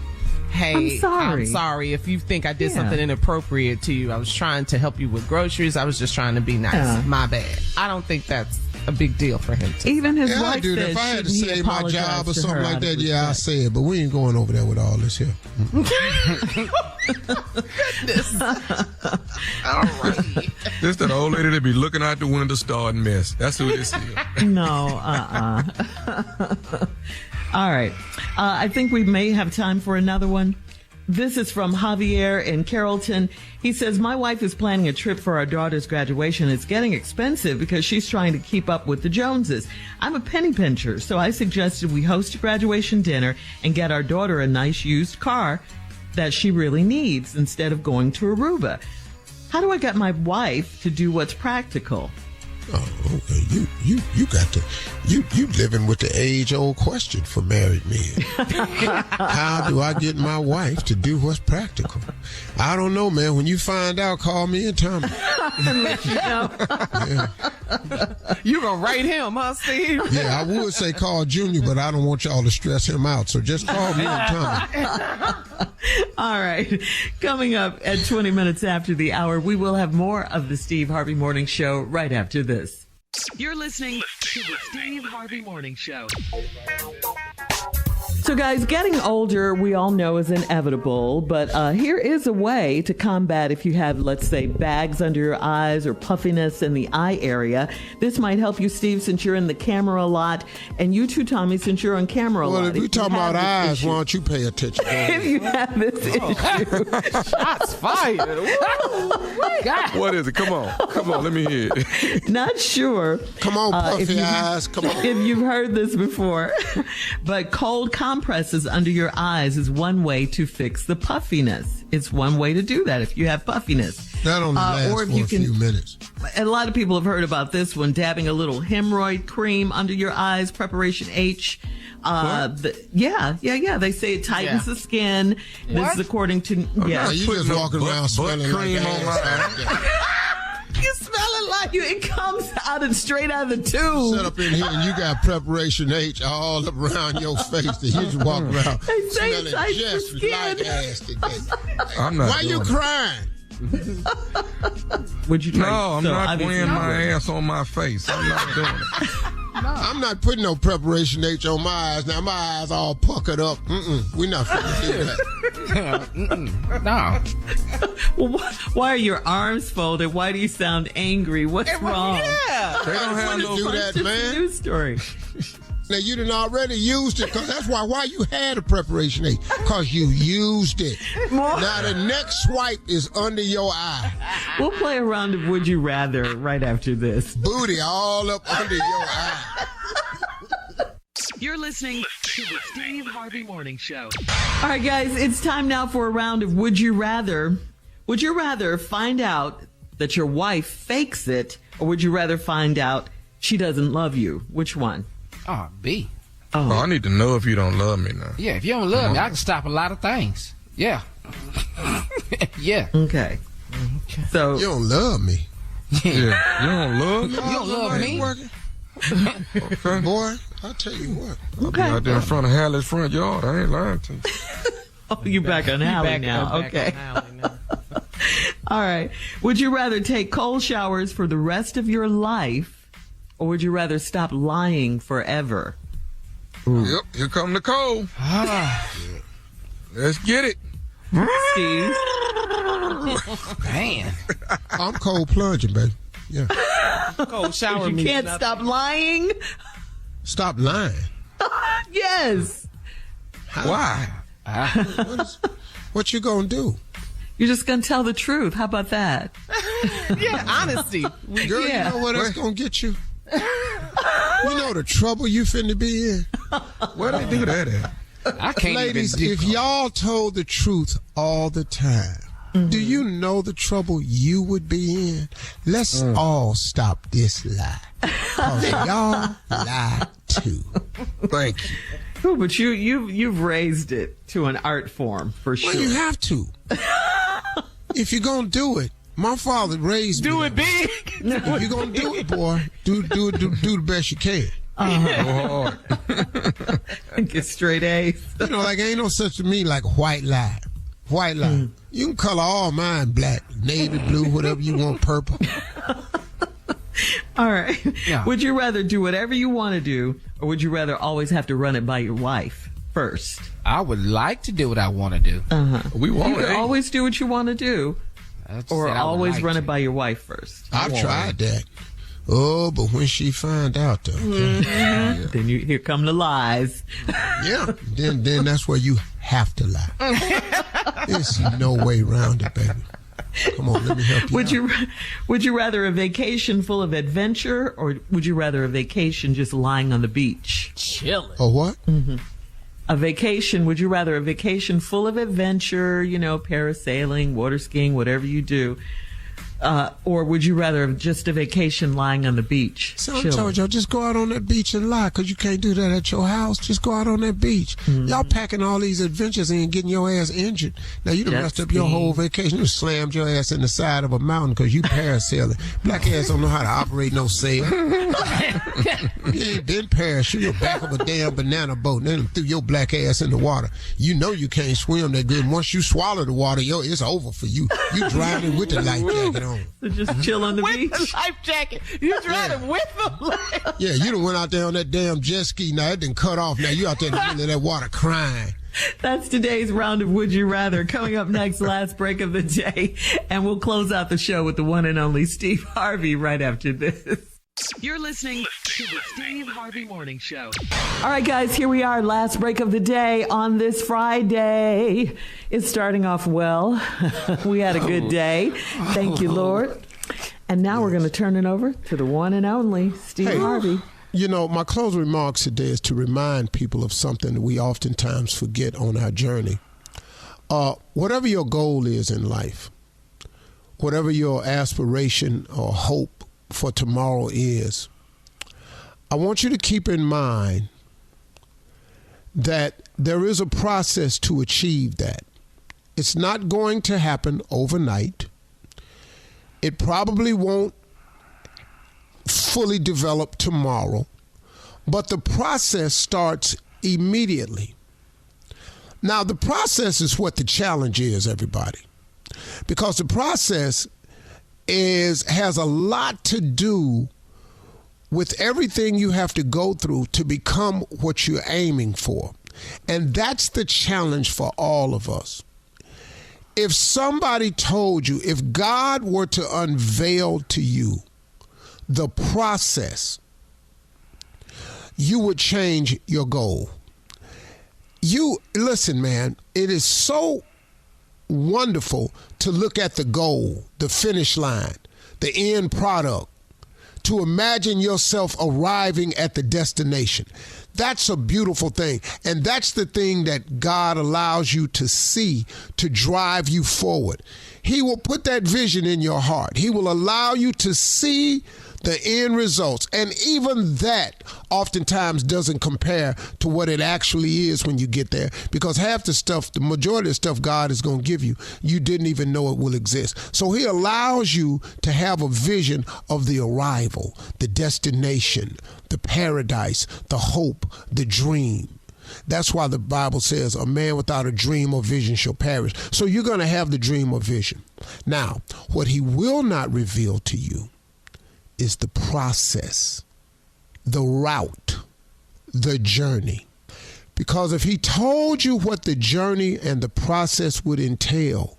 hey, I'm sorry if you think I did something inappropriate to you. I was trying to help you with groceries. I was just trying to be nice. Yeah. My bad. I don't think that's a big deal for him to Even his I wife do. said, If I had to shouldn't he save my apologize job or to something her like out that, of yeah, I respect? say it. But we ain't going over there with all this here. Goodness. All right. This that old lady that be looking out the window starting mess. That's who this is. No, All right. I think we may have time for another one. This is from Javier in Carrollton. He says, my wife is planning a trip for our daughter's graduation. It's getting expensive because she's trying to keep up with the Joneses. I'm a penny pincher, so I suggested we host a graduation dinner and get our daughter a nice used car that she really needs instead of going to Aruba. How do I get my wife to do what's practical? Oh, okay. You got to you living with the age-old question for married men. How do I get my wife to do what's practical? I don't know, man. When you find out, call me and tell me. And let you know. Yeah. You gonna write him, huh, Steve? Yeah, I would say call Junior, but I don't want y'all to stress him out. So just call me and tell me. All right. Coming up at 20 minutes after the hour, we will have more of the Steve Harvey Morning Show right after this. You're listening to the Steve Harvey Morning Show. So, guys, getting older, we all know is inevitable, but here is a way to combat if you have, let's say, bags under your eyes or puffiness in the eye area. This might help you, Steve, since you're in the camera a lot, and you too, Tommy, since you're on camera a lot. Well, if you're talking about eyes, why don't you pay attention? If you have this issue. Shots fired. What is it? Come on, let me hear it. Not sure. Come on, puffy eyes, come on. If you've heard this before, but cold compresses under your eyes is one way to fix the puffiness. It's one way to do that if you have puffiness. That only lasts for a few minutes. And a lot of people have heard about this one, dabbing a little hemorrhoid cream under your eyes, Preparation H. Yeah. They say it tightens the skin. This is according to, You just walking around smelling cream like on my You smell it like you. It comes straight out of the tube. Sit up in here and you got Preparation H all up around your face. That you just walk around smelling just like ass today. I'm not. Why you crying? Would you try? No, I'm not wearing my ass on my face. I'm not doing it. No. I'm not putting no Preparation H on my eyes. Now my eyes all puckered up. We're not finna do that. No. Well, why are your arms folded? Why do you sound angry? What's wrong? Yeah. They don't have to do that, man. News story. Now, you done already used it, because that's why you had a Preparation H, because you used it. Now, the next swipe is under your eye. We'll play a round of Would You Rather right after this. Booty all up under your eye. You're listening to the Steve Harvey Morning Show. All right, guys, it's time now for a round of Would You Rather. Would you rather find out that your wife fakes it, or would you rather find out she doesn't love you? Which one? Oh, B. Oh, I need to know if you don't love me now. Yeah, if you don't love me, I can stop a lot of things. Yeah. Yeah. Okay. So you don't love me. Yeah. You don't love me? You don't love me? Okay. Boy, I'll tell you what. I'll be out there in front of Hallie's front yard. I ain't lying to you. Oh, you back on Hallie now. Okay. All right. Would you rather take cold showers for the rest of your life, or would you rather stop lying forever? Ooh. Yep, here come the cold. Let's get it. Steve. Man. I'm cold plunging, baby. Yeah. Cold shower. You can't stop lying? Stop lying? Yes. How? Why? What you gonna do? You're just gonna tell the truth. How about that? Yeah, honesty. Girl, you know what that's gonna get you? You know the trouble you finna be in? Where they do that at? I can't Ladies, even if y'all told the truth all the time, do you know the trouble you would be in? Let's all stop this lie. Because y'all lie too. Thank you. Oh, but you've raised it to an art form for sure. Well, you have to. If you're gonna do it, my father raised me. do it big. If you're gonna do it, boy, do the best you can. Go hard. Get straight A's. You know, like ain't no such to me like white lie. White lie. You can color all mine black, navy blue, whatever you want, purple. All right. Yeah. Would you rather do whatever you want to do, or would you rather always have to run it by your wife first? I would like to do what I want to do. We You won't. can always do what you want to do, or always run it by your wife first. I've tried that. Oh, but when she find out, though, Then here come the lies. yeah, then that's where you have to lie. There's no way around it, baby. Come on, let me help you. Would you rather a vacation full of adventure, or would you rather a vacation just lying on the beach? Chilling. Oh, what? A vacation, would you rather a vacation full of adventure, parasailing, water skiing, whatever you do, or would you rather just a vacation lying on the beach? So I told y'all, just go out on that beach and lie, because you can't do that at your house. Just go out on that beach. Y'all packing all these adventures and getting your ass injured. Now, you done messed up your whole vacation. You slammed your ass in the side of a mountain because you parasailing. Black ass don't know how to operate no sail. You ain't been parachute your back of a damn banana boat and then threw your black ass in the water. You know you can't swim that good. And once you swallow the water, it's over for you. You drowning with the life jacket on. So just chill on the beach. With the life jacket. You riding with them. Yeah, you done went out there on that damn jet ski. Now it done cut off. Now you out there in the middle of that water crying. That's today's round of Would You Rather. Coming up next, last break of the day. And we'll close out the show with the one and only Steve Harvey right after this. You're listening to the Steve Harvey Morning Show. All right, guys, here we are. Last break of the day on this Friday. It's starting off well. We had a good day. Thank you, Lord. And now we're going to turn it over to the one and only Steve Harvey. You know, my closing remarks today is to remind people of something that we oftentimes forget on our journey. Whatever your goal is in life, whatever your aspiration or hope for tomorrow is, I want you to keep in mind that there is a process to achieve that. It's not going to happen overnight. It probably won't fully develop tomorrow, but the process starts immediately. Now, the process is what the challenge is, everybody, because the process has a lot to do with everything you have to go through to become what you're aiming for. And that's the challenge for all of us. If somebody told you, if God were to unveil to you the process, you would change your goal. Listen, man, it is so wonderful to look at the goal, the finish line, the end product, to imagine yourself arriving at the destination. That's a beautiful thing. And that's the thing that God allows you to see to drive you forward. He will put that vision in your heart. He will allow you to see the end results. And even that oftentimes doesn't compare to what it actually is when you get there, because half the stuff, the majority of stuff God is going to give you, you didn't even know it will exist. So he allows you to have a vision of the arrival, the destination, the paradise, the hope, the dream. That's why the Bible says a man without a dream or vision shall perish. So you're going to have the dream or vision. Now, what he will not reveal to you is the process, the route, the journey. Because if he told you what the journey and the process would entail,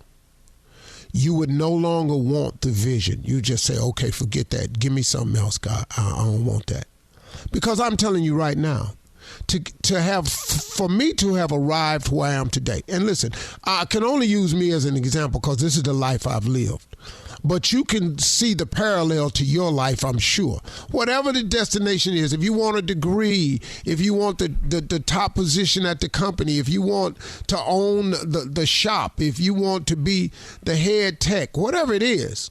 you would no longer want the vision. You just say, okay, forget that. Give me something else, God. I don't want that. Because I'm telling you right now, for me to have arrived where I am today, and listen, I can only use me as an example because this is the life I've lived. But you can see the parallel to your life, I'm sure. Whatever the destination is, if you want a degree, if you want the top position at the company, if you want to own the shop, if you want to be the head tech, whatever it is,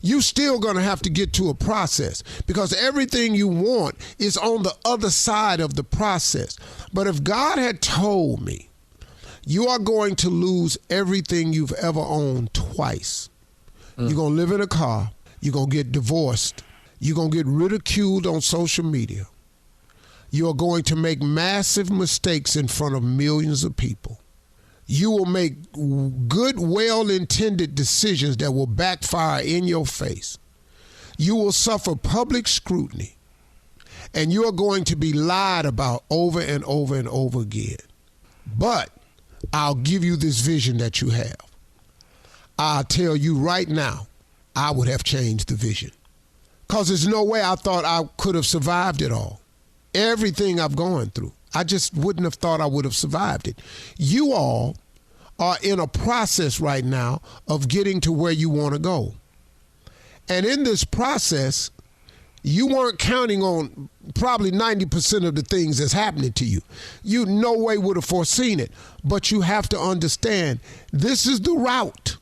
you still going to have to get to a process, because everything you want is on the other side of the process. But if God had told me, you are going to lose everything you've ever owned twice. You're going to live in a car. You're going to get divorced. You're going to get ridiculed on social media. You're going to make massive mistakes in front of millions of people. You will make good, well-intended decisions that will backfire in your face. You will suffer public scrutiny. And you're going to be lied about over and over and over again. But I'll give you this vision that you have. I'll tell you right now, I would have changed the vision. Because there's no way I thought I could have survived it all. Everything I've gone through, I just wouldn't have thought I would have survived it. You all are in a process right now of getting to where you want to go. And in this process, you weren't counting on probably 90% of the things that's happening to you. You no way would have foreseen it. But you have to understand, this is the route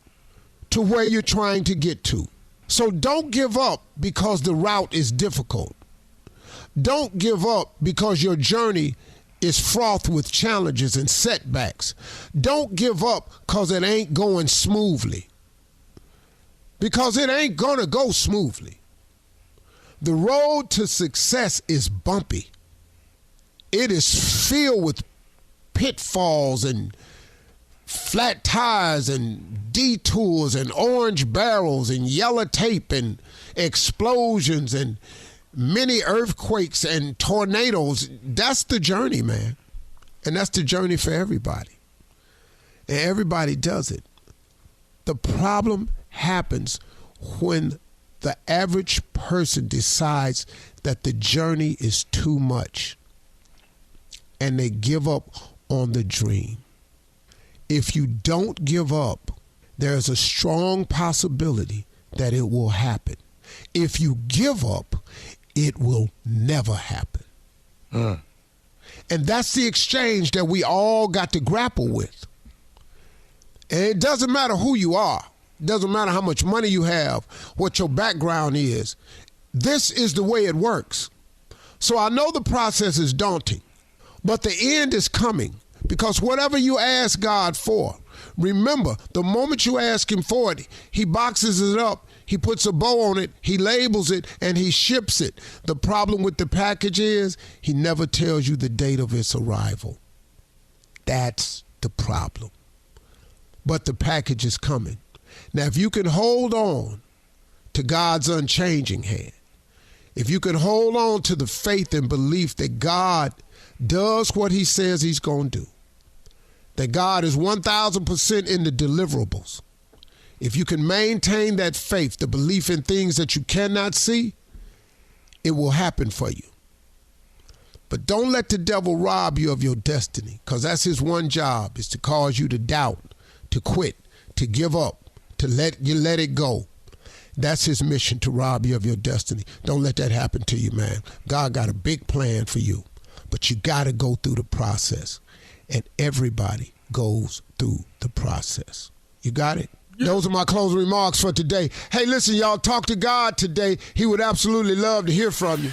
to where you're trying to get to. So don't give up because the route is difficult. Don't give up because your journey is fraught with challenges and setbacks. Don't give up because it ain't going smoothly. Because it ain't going to go smoothly. The road to success is bumpy. It is filled with pitfalls and flat tires and detours and orange barrels and yellow tape and explosions and many earthquakes and tornadoes. That's the journey, man. And that's the journey for everybody. And everybody does it. The problem happens when the average person decides that the journey is too much and they give up on the dream. If you don't give up, there's a strong possibility that it will happen. If you give up, it will never happen. And that's the exchange that we all got to grapple with. And it doesn't matter who you are. It doesn't matter how much money you have, what your background is. This is the way it works. So I know the process is daunting, but the end is coming, because whatever you ask God for, remember, the moment you ask him for it, he boxes it up, he puts a bow on it, he labels it, and he ships it. The problem with the package is he never tells you the date of its arrival. That's the problem. But the package is coming. Now, if you can hold on to God's unchanging hand, if you can hold on to the faith and belief that God does what he says he's going to do, that God is 1,000% in the deliverables, if you can maintain that faith, the belief in things that you cannot see, it will happen for you. But don't let the devil rob you of your destiny, because that's his one job, is to cause you to doubt, to quit, to give up, to let it go. That's his mission, to rob you of your destiny. Don't let that happen to you, man. God got a big plan for you, but you got to go through the process. And everybody goes through the process. You got it? Yeah. Those are my closing remarks for today. Hey, listen, y'all, talk to God today. He would absolutely love to hear from you.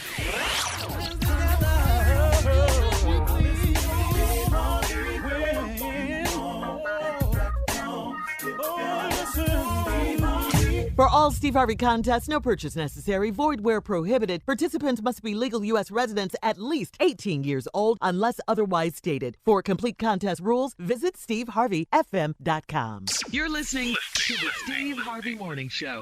For all Steve Harvey contests, no purchase necessary, void where prohibited. Participants must be legal U.S. residents at least 18 years old unless otherwise stated. For complete contest rules, visit SteveHarveyFM.com. You're listening to the Steve Harvey Morning Show.